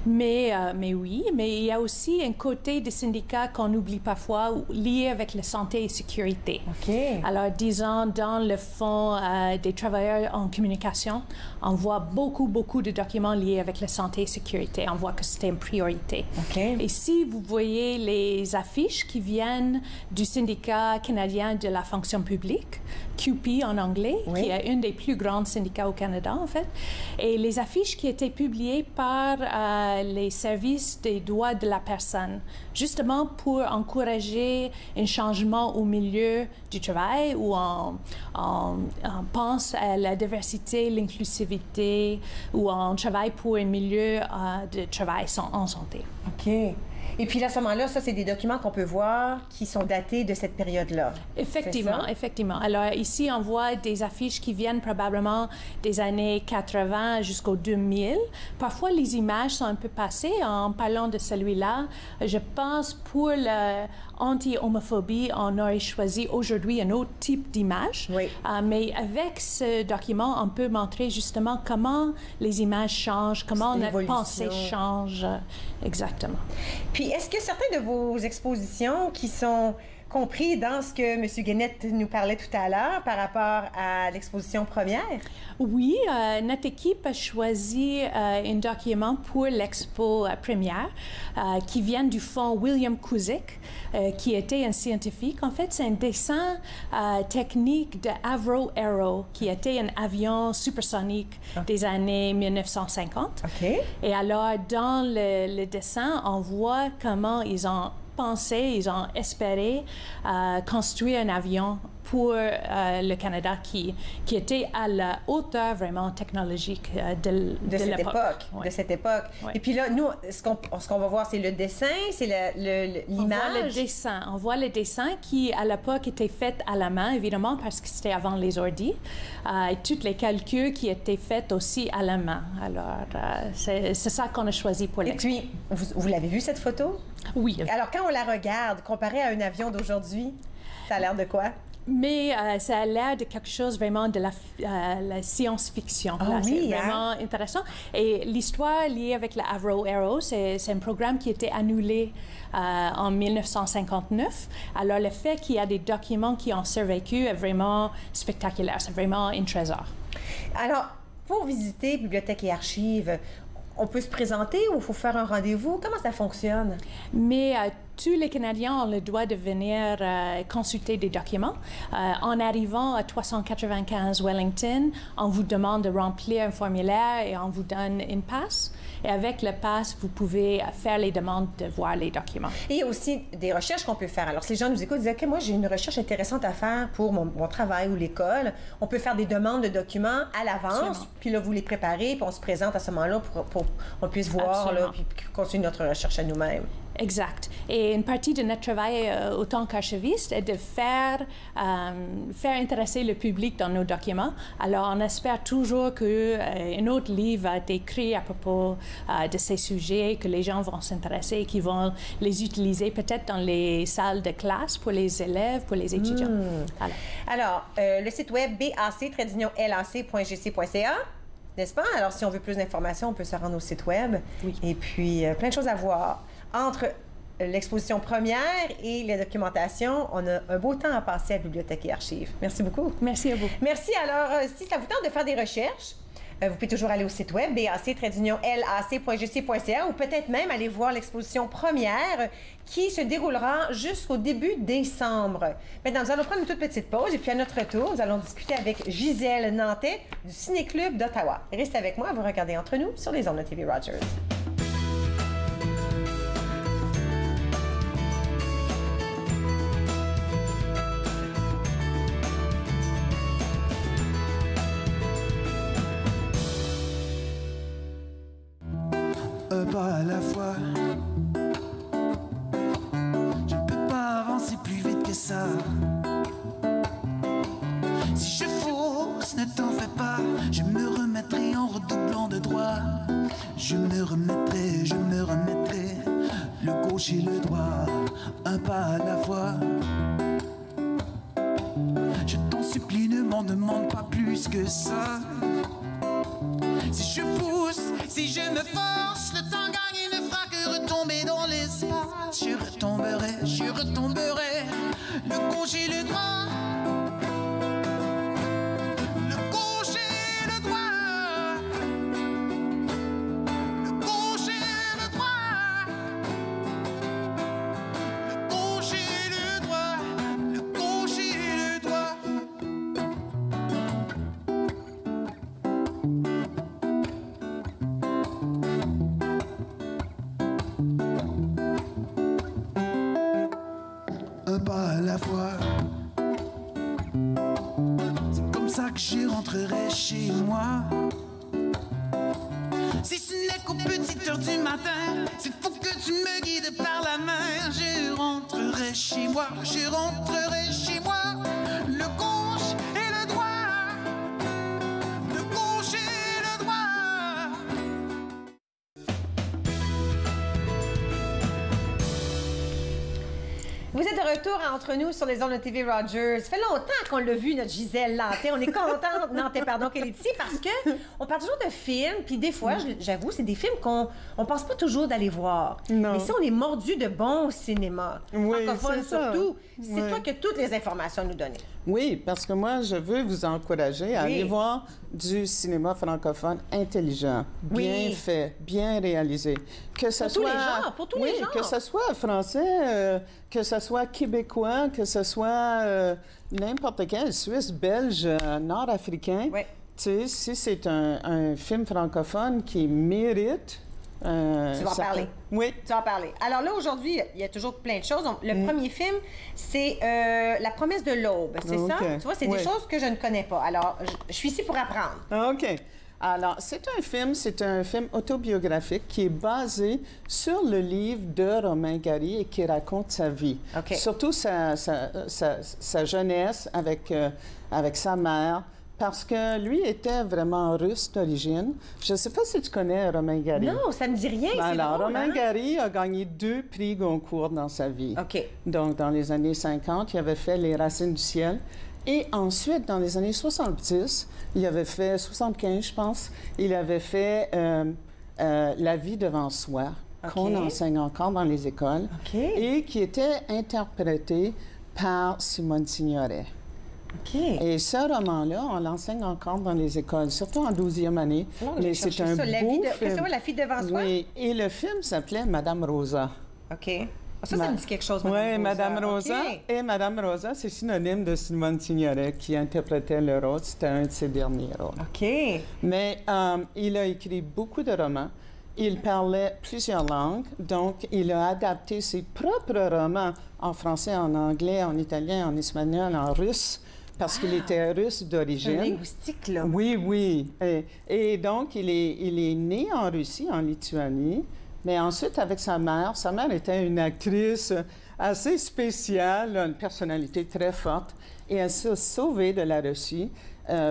Mais oui, mais il y a aussi un côté des syndicats qu'on oublie parfois, lié avec la santé et sécurité. OK. Alors, disons, dans le fond des travailleurs en communication, on voit beaucoup de documents liés avec la santé et sécurité. On voit que c'était une priorité. OK. Et si vous voyez les affiches qui viennent du syndicat canadien de la fonction publique, QP en anglais, qui est une des plus grandes syndicats au Canada, en fait, et les affiches qui étaient publiées par les services des droits de la personne, justement pour encourager un changement au milieu du travail où on pense à la diversité, l'inclusivité, où on travaille pour un milieu de travail en santé. OK. Et puis, à ce moment-là, ça, c'est des documents qu'on peut voir qui sont datés de cette période-là. Effectivement, effectivement. Alors, ici, on voit des affiches qui viennent probablement des années 80 jusqu'au 2000. Parfois, les images sont un peu passées. En parlant de celui-là, je pense pour l'anti-homophobie, on aurait choisi aujourd'hui un autre type d'image. Oui. Mais avec ce document, on peut montrer justement comment les images changent, comment notre pensée change. Exactement. Puis, est-ce que certaines de vos expositions qui sont compris dans ce que M. Guénette nous parlait tout à l'heure par rapport à l'exposition première? Oui, notre équipe a choisi un document pour l'expo première qui vient du fonds William Cusick, qui était un scientifique. En fait, c'est un dessin technique de Avro Arrow, qui était un avion supersonique des années 1950. OK. Et alors, dans le dessin, on voit comment ils ont pensé, ils ont espéré construire un avion pour le Canada qui était à la hauteur vraiment technologique de cette époque. Ouais. De cette époque. Ouais. Et puis là, nous, ce qu'on va voir, c'est le dessin, c'est l'image. On voit le dessin. On voit le dessin qui, à l'époque, était fait à la main, évidemment, parce que c'était avant les ordis. Et tous les calculs qui étaient faits aussi à la main. Alors, c'est ça qu'on a choisi pour l'expo. Et puis, vous l'avez vu, cette photo? Oui. Alors, quand on la regarde, comparée à un avion d'aujourd'hui, ça a l'air de quoi? Mais ça a l'air de quelque chose vraiment de la science-fiction. Oh, oui, c'est vraiment intéressant. Et l'histoire liée avec la Avro Arrow, c'est un programme qui a été annulé en 1959. Alors, le fait qu'il y a des documents qui ont survécu est vraiment spectaculaire. C'est vraiment un trésor. Alors, pour visiter Bibliothèque et Archives, on peut se présenter ou il faut faire un rendez-vous? Comment ça fonctionne? Mais tous les Canadiens ont le droit de venir consulter des documents. En arrivant à 395 Wellington, on vous demande de remplir un formulaire et on vous donne une passe. Et avec le passe, vous pouvez faire les demandes de voir les documents. Et il y a aussi des recherches qu'on peut faire. Alors, si les gens nous écoutent, disent « OK, moi, j'ai une recherche intéressante à faire pour mon travail ou l'école. » On peut faire des demandes de documents à l'avance, puis là, vous les préparez, puis on se présente à ce moment-là pour qu'on puisse voir, là, puis continuer notre recherche à nous-mêmes. Exact. Et une partie de notre travail autant qu'archiviste est de faire intéresser le public dans nos documents. Alors, on espère toujours qu'un autre livre va être écrit à propos de ces sujets, que les gens vont s'intéresser, qu'ils vont les utiliser peut-être dans les salles de classe pour les élèves, pour les étudiants. Voilà. Alors, le site web bac-lac.gc.ca. N'est-ce pas? Alors, si on veut plus d'informations, on peut se rendre au site web. Oui. Et puis, plein de choses à voir. Entre l'exposition première et les documentations, on a un beau temps à passer à Bibliothèque et Archives. Merci beaucoup. Merci à vous. Merci. Alors, si ça vous tente de faire des recherches, vous pouvez toujours aller au site web bac-lac.gc.ca ou peut-être même aller voir l'exposition première qui se déroulera jusqu'au début décembre. Maintenant, nous allons prendre une toute petite pause et puis à notre retour, nous allons discuter avec Gisèle Nantais du Ciné-Club d'Ottawa. Restez avec moi, vous regardez Entre nous sur les ondes de TV Rogers. Un pas à la fois. Je ne peux pas avancer plus vite que ça. Si je fausse, ne t'en fais pas. Je me remettrai en redoublant de droit. Je me remettrai, le gauche et le droit. Un pas à la fois. Je t'en supplie, ne m'en demande pas plus que ça. Si je pousse, si je me force, le temps gagné ne fera que retomber dans l'espace. Je retomberai, le gauche et le droit. Le gauche et le droit. Le gauche et le droit. Le gauche et le droit. Le gauche et le droit. Un pas à la fois. C'est comme ça que je rentrerai chez moi. Si ce n'est qu'aux petites heures du matin, c'est fou que tu me guides par la main, je rentrerai chez moi, je rentrerai chez moi. Le gauche et le droit, le gauche et le droit. Vous êtes de retour entre nous sur les ondes de TV Rogers. Ça fait longtemps qu'on l'a vu, notre Gisèle Nantais. On est contente, Nantais, pardon, qu'elle est ici parce que on parle toujours de films, puis des fois, j'avoue, c'est des films qu'on pense pas toujours d'aller voir. Non. Mais si on est mordu de bon cinéma, oui, francophone surtout, c'est oui. toi que toutes les informations nous donner. Oui, parce que moi, je veux vous encourager à aller voir du cinéma francophone intelligent, bien fait, bien réalisé. Que ça soit, tous les genres, pour tous les genres. Que ce soit français, que ce soit québécois, que ce soit n'importe quel, suisse, belge, nord-africain. Oui. Tu sais, si c'est un film francophone qui mérite... tu vas en parler. Oui. Tu vas en parler. Alors là, aujourd'hui, il y a toujours plein de choses. Le premier film, c'est La promesse de l'aube. C'est ça? Tu vois, c'est des choses que je ne connais pas. Alors, je suis ici pour apprendre. OK. Alors, c'est un film autobiographique qui est basé sur le livre de Romain Gary et qui raconte sa vie. OK. Surtout sa jeunesse avec sa mère. Parce que lui était vraiment russe d'origine. Je ne sais pas si tu connais Romain Gary. Non, ça ne me dit rien. Alors, drôle, Romain Gary a gagné 2 prix Goncourt dans sa vie. OK. Donc, dans les années 50, il avait fait Les Racines du ciel. Et ensuite, dans les années 70, il avait fait, 75, je pense, il avait fait La vie devant soi, qu'on enseigne encore dans les écoles, et qui était interprété par Simone Signoret. Et ce roman-là, on l'enseigne encore dans les écoles, surtout en 12e année. Mais c'est un beau film. C'est La vie devant soi? Oui, et le film s'appelait Madame Rosa. OK. Ça me dit quelque chose, Madame Rosa. Oui, Madame Rosa. Okay. Et Madame Rosa, c'est synonyme de Simone Signoret qui interprétait le rôle. C'était un de ses derniers rôles. OK. Mais il a écrit beaucoup de romans. Il parlait plusieurs langues, donc il a adapté ses propres romans en français, en anglais, en italien, en espagnol, en russe, parce qu'il était russe d'origine. Un linguistique, là. Oui, oui. Et donc, il est né en Russie, en Lituanie, mais ensuite, avec sa mère était une actrice assez spéciale, une personnalité très forte, et elle s'est sauvée de la Russie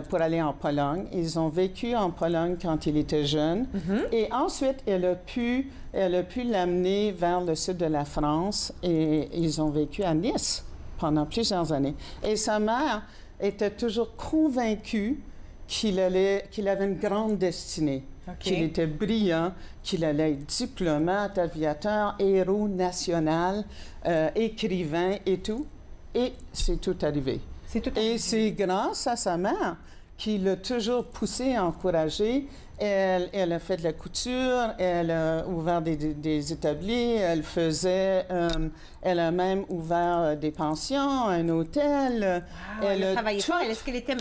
pour aller en Pologne. Ils ont vécu en Pologne quand il était jeune, et ensuite, elle a pu l'amener vers le sud de la France, et ils ont vécu à Nice pendant plusieurs années. Et sa mère était toujours convaincue qu'il avait une grande destinée, qu'il était brillant, qu'il allait être diplomate, aviateur, héros national, écrivain et tout. Et c'est tout arrivé. Et c'est grâce à sa mère qui l'a toujours poussé, encouragé. Elle a fait de la couture, elle a ouvert des établis, elle a même ouvert des pensions, un hôtel. Elle a travaillé fort. Est-ce qu'elle était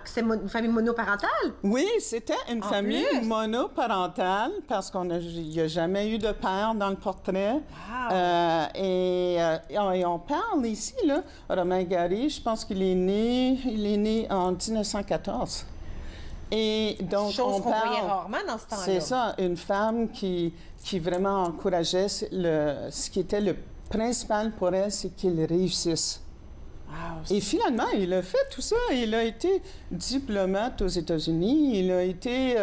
c'est une famille monoparentale? Oui, c'était une famille monoparentale parce qu'il n'y a jamais eu de père dans le portrait. Et on parle ici, là, Romain Gary, je pense qu'il est né en 1914. Et donc, chose qu'on voyait rarement dans ce temps-là. C'est ça, une femme qui vraiment encourageait ce qui était le principal pour elle, c'est qu'il réussisse. Et finalement, il a fait tout ça. Il a été diplomate aux États-Unis. Il a été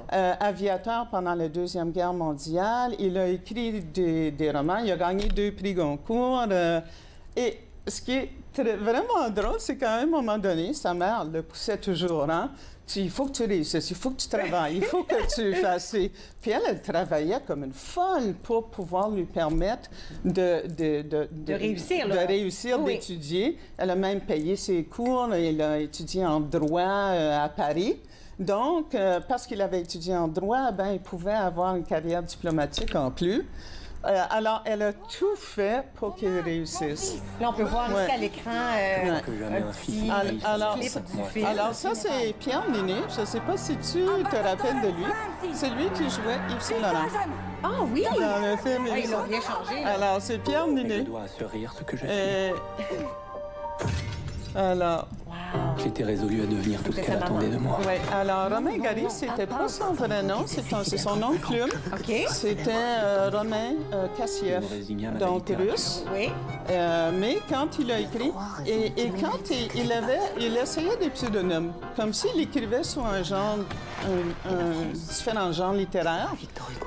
aviateur pendant la Deuxième Guerre mondiale. Il a écrit des romans. Il a gagné 2 prix Goncourt. Et ce qui est vraiment drôle, c'est qu'à un moment donné, sa mère le poussait toujours, hein? Il faut que tu réussisses, il faut que tu travailles, il faut que tu fasses. Puis elle travaillait comme une folle pour pouvoir lui permettre de réussir, d'étudier. Elle a même payé ses cours. Elle a étudié en droit à Paris. Donc, parce qu'il avait étudié en droit, il pouvait avoir une carrière diplomatique en plus. Alors, elle a tout fait pour qu'il réussisse. Là, on peut voir ici à l'écran un petit clip du film. Alors, ça, c'est Pierre Ninet. Je ne sais pas si tu te rappelles de lui. C'est lui qui jouait Yves Saint Laurent. Ah oui! Dans le film. Ils l'ont bien changé. Alors, c'est Pierre Ninet. Je dois te rire ce que je suis. Alors... J'étais résolu à devenir tout ce qu'elle attendait de moi. Oui, alors Romain Gary, c'était pas son vrai nom, c'est son nom de plume. OK. C'était Romain Kassiev, donc russe. Oui. Mais quand il a écrit, et quand il essayait des pseudonymes, comme s'il écrivait sous un genre, différent genre littéraire,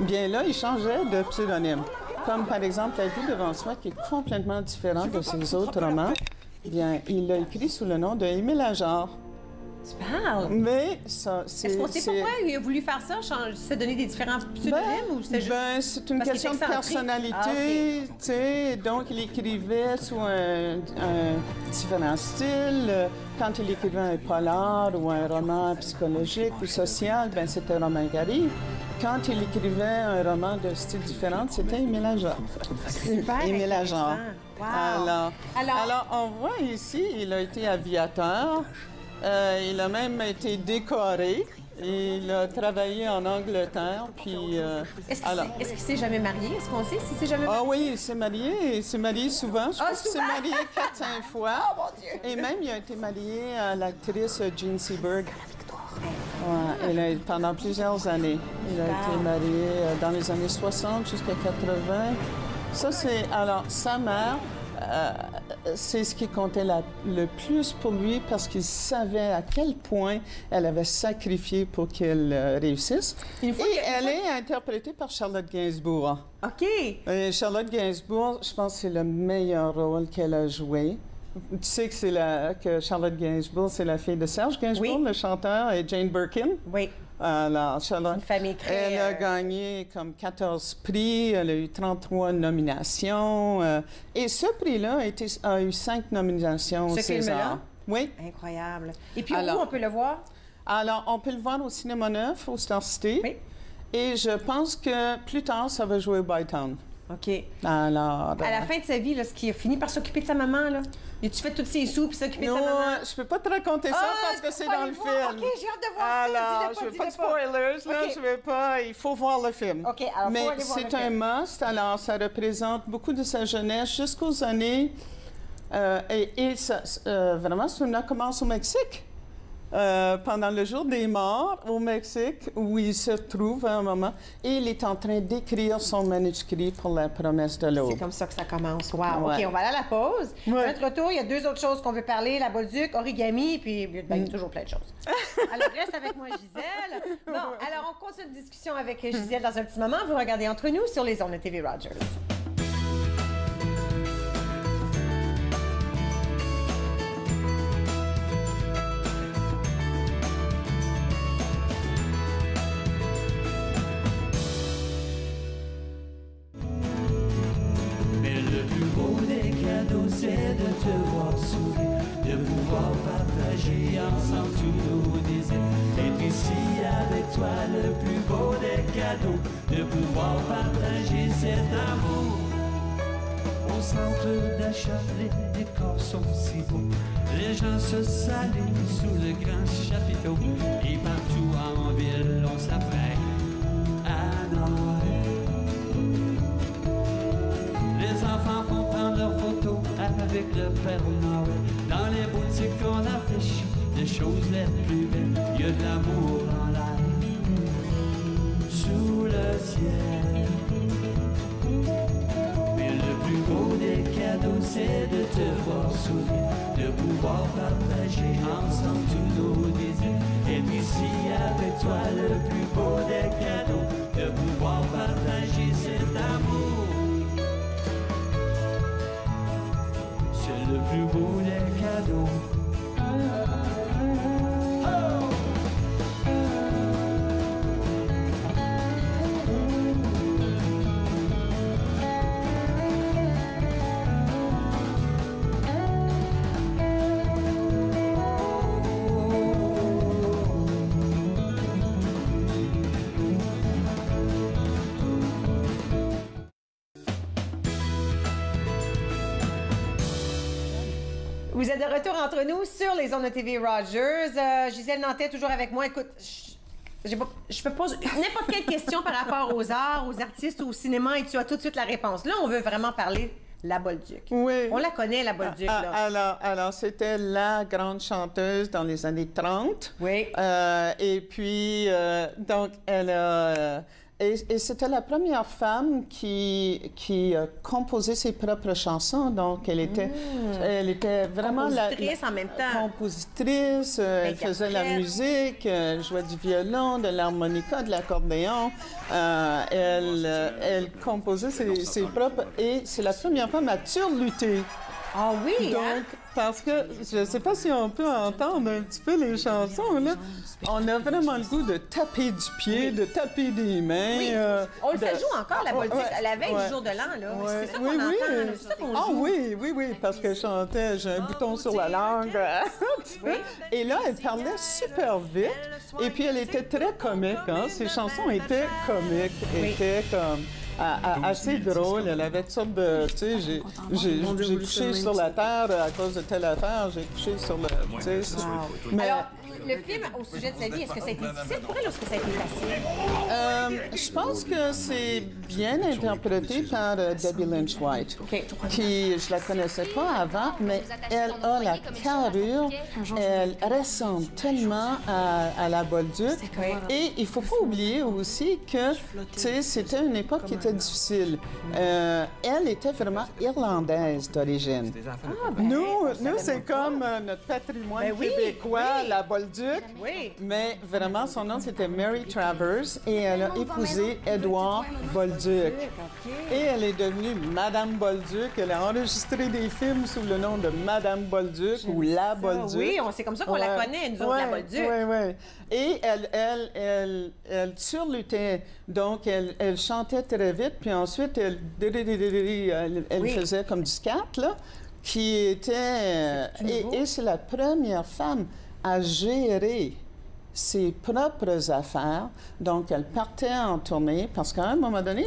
bien là, il changeait de pseudonyme. Comme par exemple La vie devant soi, qui est complètement différent de ses autres romans. Bien, il l'a écrit sous le nom de Émile Ajar. Tu parles? Mais ça, c'est... Est-ce qu'on sait pourquoi il a voulu faire ça, se donner des différents pseudonymes ou c'est juste... c'est une question de personnalité, tu sais. Donc, il écrivait sous un différent style. Quand il écrivait un polar ou un roman psychologique ou social, ben c'était Romain Gary. Quand il écrivait un roman de style différent, c'était Émile Ajar. Émile Ajar. Wow. Alors, on voit ici, il a été aviateur. Il a même été décoré. Il a travaillé en Angleterre, puis... Est-ce qu'il s'est jamais marié? Est-ce qu'on sait s'il s'est jamais marié? Ah oui, il s'est marié. Il s'est marié souvent. Je pense qu'il s'est marié 4-5 fois. Oh, mon Dieu! Et même, il a été marié à l'actrice Jean Seberg. Ouais, pendant plusieurs années. Il a été marié dans les années 60 jusqu'à 80. Ça, c'est... Alors, sa mère... c'est ce qui comptait le plus pour lui parce qu'il savait à quel point elle avait sacrifié pour qu'elle réussisse. Et elle est interprétée par Charlotte Gainsbourg. OK. Et Charlotte Gainsbourg, je pense que c'est le meilleur rôle qu'elle a joué. Tu sais que Charlotte Gainsbourg, c'est la fille de Serge Gainsbourg, le chanteur, et Jane Birkin. Oui. Alors, Charlotte, une famille très... Elle a gagné comme 14 prix, elle a eu 33 nominations. Et ce prix-là a eu 5 nominations au César. Oui. Incroyable. Et puis, où on peut le voir? Alors, on peut le voir au Cinéma Neuf, au Star City. Oui. Et je pense que plus tard, ça va jouer au Bytown. OK. Alors... À la fin de sa vie, là, ce qui a fini par s'occuper de sa maman, là, as-tu fait toutes ses sous puis s'occuper de sa maman? Non, je peux pas te raconter ça parce que c'est dans le film. OK, j'ai hâte de voir ça. Alors, je veux pas de spoilers, là, je veux pas... Il faut voir le film. OK, alors mais c'est un must. Alors, ça représente beaucoup de sa jeunesse jusqu'aux années... vraiment, ça commence au Mexique. Pendant le jour des morts au Mexique, où il se trouve à un moment, et il est en train d'écrire son manuscrit pour La promesse de l'aube. C'est comme ça que ça commence. Wow! OK, on va aller à la pause. À notre retour, il y a 2 autres choses qu'on veut parler, la bolduc, origami, puis il y a toujours plein de choses. Alors, reste avec moi, Gisèle. Bon, alors on continue la discussion avec Gisèle dans un petit moment. Vous regardez Entre nous sur les ondes de TV Rogers. C'est de te voir sourire, de pouvoir partager ensemble tous nos désirs. Être ici avec toi, le plus beau des cadeaux, de pouvoir partager cet amour. Au centre d'achat, les décors sont si beaux, les gens se saluent sous le grand chapiteau. Et partout en ville, on s'apprête à Noël. Les enfants font prendre leurs photos avec le Père Noël. Dans les boutiques on affiche les choses les plus belles. Il y a de l'amour en l'air, sous le ciel. Mais le plus beau des cadeaux, c'est de te voir sourire, de pouvoir partager ensemble tous nos désirs. Et ici avec toi, le plus beau des cadeaux, de pouvoir partager cet amour. Le plus beau des cadeaux. Vous êtes de retour entre nous sur les ondes de TV Rogers. Gisèle Nantais, toujours avec moi. Écoute, je peux poser n'importe quelle question par rapport aux arts, aux artistes, au cinéma, et tu as tout de suite la réponse. Là, on veut vraiment parler la Bolduc. Oui. On la connaît, la Bolduc, là. Alors c'était la grande chanteuse dans les années 30. Oui. Et puis, donc, elle a... Et c'était la première femme qui composait ses propres chansons. Donc, elle était vraiment compositrice en même temps. Compositrice, elle faisait la musique, elle jouait du violon, de l'harmonica, de l'accordéon. Elle composait ses propres... Et c'est la première femme à turluter. Ah oui, donc, parce que, je ne sais pas si on peut entendre un petit peu les chansons, là. On a vraiment le goût de taper du pied, de taper des mains. Oui. On le fait jouer encore, la Bolduc, à la veille du jour de l'an, là. C'est ça qu'on entend, c'est ça qu'on joue. Oui, parce qu'elle chantait « J'ai un bouton sur la langue ». Et là, elle parlait super vite. Et puis, elle était très comique, hein. Ses chansons étaient comiques, étaient comme... assez drôle. Elle avait toutes sortes de... Tu sais, j'ai couché sur la terre à cause de telle affaire. J'ai couché sur le... Tu sais, mais... Alors, le film, au sujet de sa vie, est-ce que ça a été difficile pour elle ou est-ce que ça a été facile? Je pense que c'est bien interprété par Debbie Lynch White, qui, je la connaissais pas avant, mais elle a la carrure, elle ressemble tellement à la Bolduc. Et il faut pas oublier aussi que, tu sais, c'était une époque qui était difficile. Elle était vraiment irlandaise d'origine. Nous, c'est comme notre patrimoine québécois, la Bolduc. Mais vraiment, son nom, c'était Mary Travers et elle a épousé Edward Bolduc. Et elle est devenue Madame Bolduc. Elle a enregistré des films sous le nom de Madame Bolduc ou La Bolduc. Oui, c'est comme ça qu'on la connaît, nous autres, la Bolduc. Oui. Et elle surlutait. Donc, elle chantait très vite, puis ensuite, elle faisait comme du scat, là, qui était... Et c'est la première femme à gérer ses propres affaires. Donc, elle partait en tournée parce qu'à un moment donné,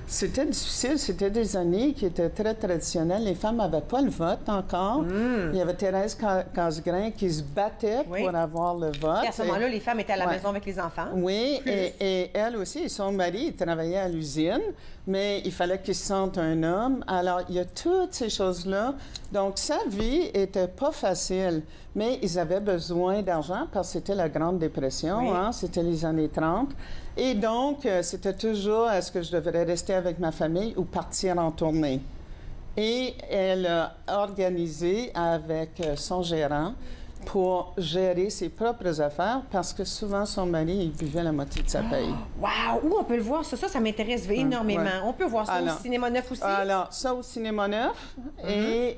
c'était difficile. C'était des années qui étaient très traditionnelles. Les femmes n'avaient pas le vote encore. Il y avait Thérèse Casgrain qui se battait pour avoir le vote. Et à ce moment-là, les femmes étaient à la maison avec les enfants. Oui, et elle aussi, son mari, il travaillait à l'usine, mais il fallait qu'il se sente un homme. Alors, il y a toutes ces choses-là. Donc, sa vie était pas facile, mais ils avaient besoin d'argent parce que c'était la Grande Dépression, hein? C'était les années 30. Et donc, c'était toujours, est-ce que je devrais rester avec ma famille ou partir en tournée? Et elle a organisé avec son gérant pour gérer ses propres affaires parce que souvent, son mari, il buvait la moitié de sa paye. Wow! Où on peut le voir? Ça m'intéresse énormément. On peut voir ça au Cinéma Neuf aussi? Alors, ça au Cinéma Neuf et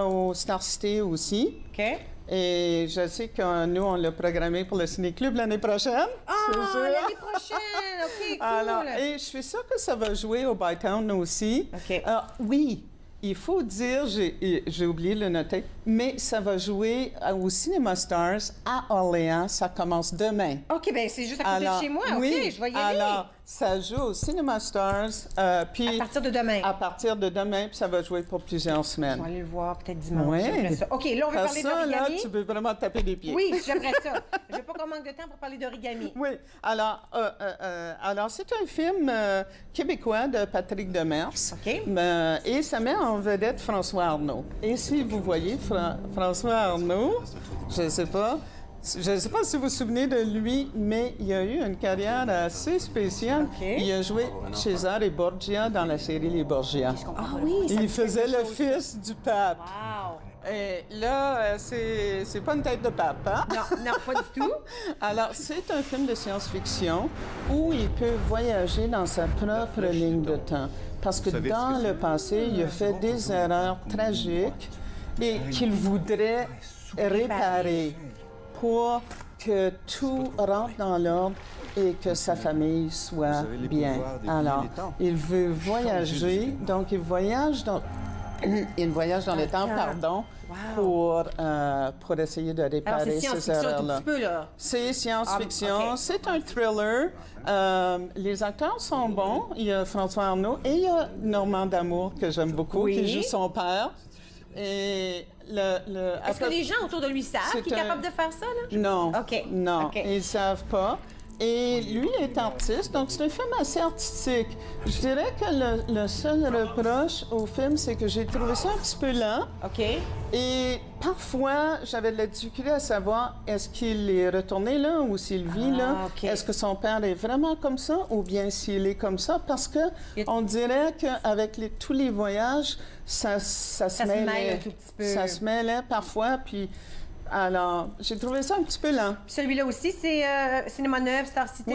au Star City aussi. OK. Et je sais que nous, on l'a programmé pour le Ciné-Club l'année prochaine. Ah, l'année prochaine! OK, cool! Alors, et je suis sûre que ça va jouer au Bytown aussi. OK. Oui, il faut dire, j'ai oublié de le noter, mais ça va jouer au Cinema Stars à Orléans. Ça commence demain. OK, bien, c'est juste à côté de chez moi. Oui, OK, je vais y aller. Alors, ça joue au Cinema Stars. Puis à partir de demain. À partir de demain, puis ça va jouer pour plusieurs semaines. Je vais aller le voir peut-être dimanche. Oui. Ça. OK, là, on veut parler d'origami. Là, tu veux vraiment taper des pieds. Oui, j'aimerais ça. Je ne veux pas qu'on manque de temps pour parler d'origami. Oui. Alors c'est un film québécois de Patrick Demers. OK. Et ça met en vedette François Arnault. Et si vous voyez François Arnault, je ne sais pas si vous vous souvenez de lui, mais il a eu une carrière assez spéciale. Okay. Il a joué César et Borgia dans la série Les Borgia. Ah oui, il faisait le fils du pape. Wow! Et là, c'est pas une tête de pape, hein? Non, pas du tout. Alors, c'est un film de science-fiction où il peut voyager dans sa propre ligne de temps. Parce que dans le passé, il a fait des erreurs tragiques et qu'il voudrait réparer pour que tout rentre dans l'ordre et que sa famille soit bien. Alors, il veut voyager, donc il voyage dans le temps, pardon, pour essayer de réparer ces erreurs-là. C'est science-fiction, c'est un thriller. Les acteurs sont bons. Il y a François Arnault et il y a Normand D'Amour, que j'aime beaucoup, qui joue son père. Et est-ce que les gens autour de lui savent qu'il est capable de faire ça, là? Non. OK. Non, OK. ils ne savent pas. Et lui est artiste, donc c'est un film assez artistique. Je dirais que le seul reproche au film, c'est que j'ai trouvé ça un petit peu lent. OK. Et parfois, j'avais de la difficulté à savoir est-ce qu'il est retourné là ou s'il vit là. OK. Est-ce que son père est vraiment comme ça ou bien s'il est comme ça? Parce que on dirait qu'avec tous les voyages, ça se mêlait un tout petit peu. Ça se mêlait parfois, puis... Alors, j'ai trouvé ça un petit peu lent. Celui-là aussi, c'est Cinéma Neuf, Star City?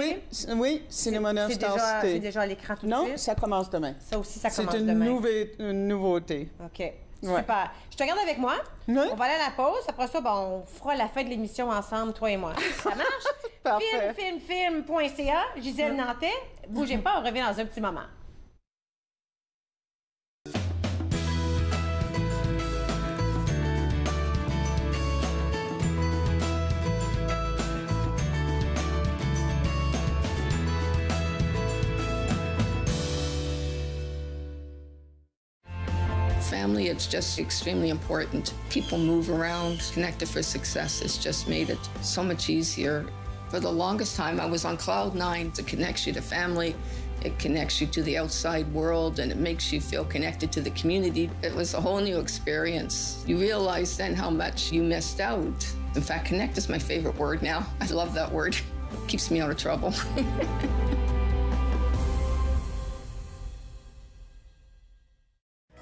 Oui, Cinéma Neuf, Star City. C'est déjà à l'écran tout de suite? Non, ça commence demain. Ça aussi, ça commence demain. C'est une nouveauté. OK. Ouais. Super. Je te regarde avec moi. Oui. On va aller à la pause. Après ça, on fera la fin de l'émission ensemble, toi et moi. Ça marche? Parfait. Film.ca, Gisèle Nantais. Bougez pas, on revient dans un petit moment. Family, it's just extremely important. People move around. Connected for Success has just made it so much easier. For the longest time, I was on cloud nine. It connects you to family, it connects you to the outside world, and it makes you feel connected to the community. It was a whole new experience. You realize then how much you missed out. In fact, connect is my favorite word now. I love that word. It keeps me out of trouble.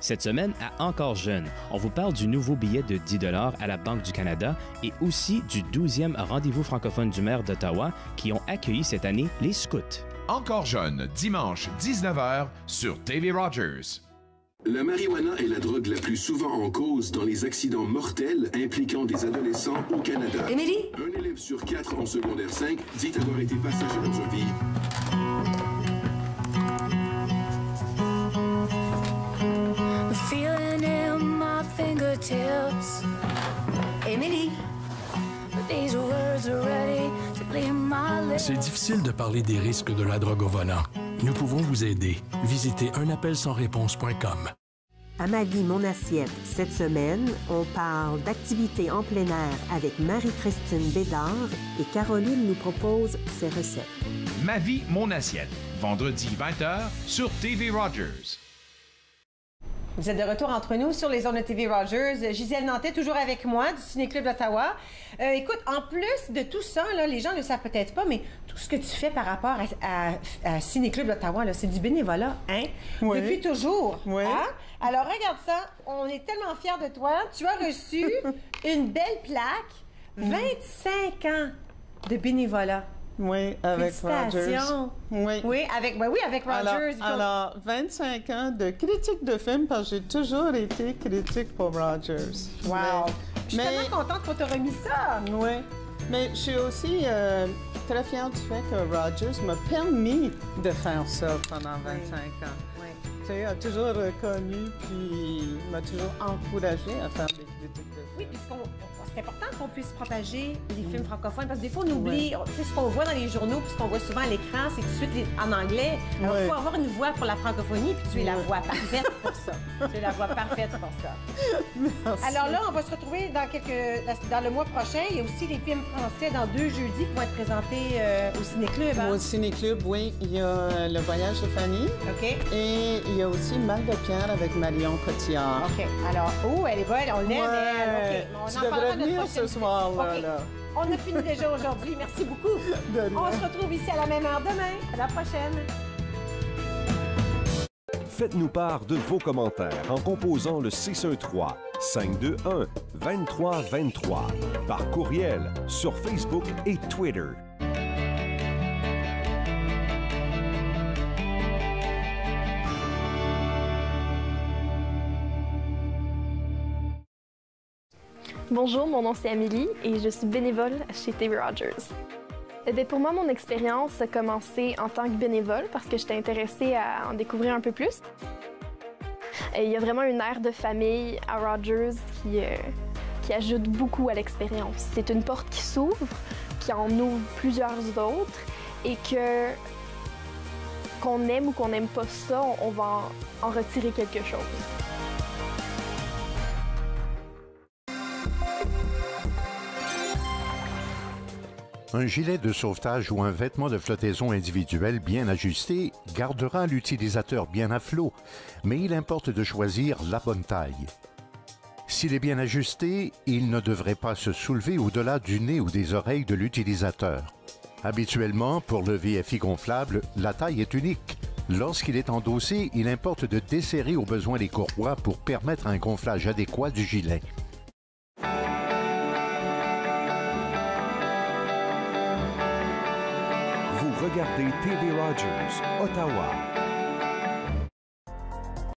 Cette semaine, à Encore jeune, on vous parle du nouveau billet de 10 $ à la Banque du Canada et aussi du 12e rendez-vous francophone du maire d'Ottawa qui ont accueilli cette année les scouts. Encore jeune, dimanche 19h sur TV Rogers. La marijuana est la drogue la plus souvent en cause dans les accidents mortels impliquant des adolescents au Canada. Émilie? Un élève sur 4 en secondaire 5 dit avoir été passager dans un véhicule. Feeling in my fingertips. Émilie. These words are ready to leave my lips. C'est difficile de parler des risques de la drogue au volant. Nous pouvons vous aider. Visitez unappelsansréponse.com. À ma vie, mon assiette, cette semaine, on parle d'activités en plein air avec Marie-Christine Bédard et Caroline nous propose ses recettes. Ma vie, mon assiette. Vendredi 20h sur TV Rogers. Vous êtes de retour entre nous sur les ondes de TV Rogers. Gisèle Nantais, toujours avec moi, du Ciné-Club d'Ottawa. Écoute, en plus de tout ça, là, les gens ne le savent peut-être pas, mais tout ce que tu fais par rapport à Ciné-Club d'Ottawa, c'est du bénévolat, hein? Oui. Depuis toujours. Oui. Hein? Alors, regarde ça. On est tellement fiers de toi. Tu as reçu une belle plaque. 25 ans de bénévolat. Oui, avec Rogers. Oui. Oui, avec Rogers. Alors, 25 ans de critique de film, parce que j'ai toujours été critique pour Rogers. Wow! Je suis tellement contente qu'on t'a remis ça. Oui. Mais je suis aussi très fière du fait que Rogers m'a permis de faire ça pendant 25 ans. Oui. Tu sais, il a toujours reconnu, puis m'a toujours encouragé à faire des critiques de film. Oui, puis c'est important qu'on puisse propager les films francophones, parce que des fois, on oublie, tu sais, ce qu'on voit dans les journaux, puis ce qu'on voit souvent à l'écran, c'est tout de suite en anglais. Alors, il faut avoir une voix pour la francophonie, puis tu es la voix parfaite pour ça. Tu es la voix parfaite pour ça. Merci. Alors là, on va se retrouver dans le mois prochain. Il y a aussi les films français dans 2 jeudis qui vont être présentés au Ciné-Club. Hein? Au Ciné-Club, oui. Il y a Le Voyage de Fanny. OK. Et il y a aussi Mal de Pierre avec Marion Cotillard. OK. Alors, elle est bonne, on l'aime, elle. OK. Tu devrais venir ce soir, là. On a fini déjà aujourd'hui. Merci beaucoup. On se retrouve ici à la même heure demain. À la prochaine. Faites-nous part de vos commentaires en composant le 613-521-2323 par courriel sur Facebook et Twitter. Bonjour, mon nom c'est Amélie et je suis bénévole chez TV Rogers. Pour moi, mon expérience a commencé en tant que bénévole parce que j'étais intéressée à en découvrir un peu plus. Il y a vraiment une aire de famille à Rogers qui ajoute beaucoup à l'expérience. C'est une porte qui s'ouvre, qui en ouvre plusieurs autres et qu'on aime ou qu'on n'aime pas ça, on va en retirer quelque chose. Un gilet de sauvetage ou un vêtement de flottaison individuel bien ajusté gardera l'utilisateur bien à flot, mais il importe de choisir la bonne taille. S'il est bien ajusté, il ne devrait pas se soulever au-delà du nez ou des oreilles de l'utilisateur. Habituellement, pour le VFI gonflable, la taille est unique. Lorsqu'il est endossé, il importe de desserrer au besoin les courroies pour permettre un gonflage adéquat du gilet. Vous regardez TV Rogers, Ottawa.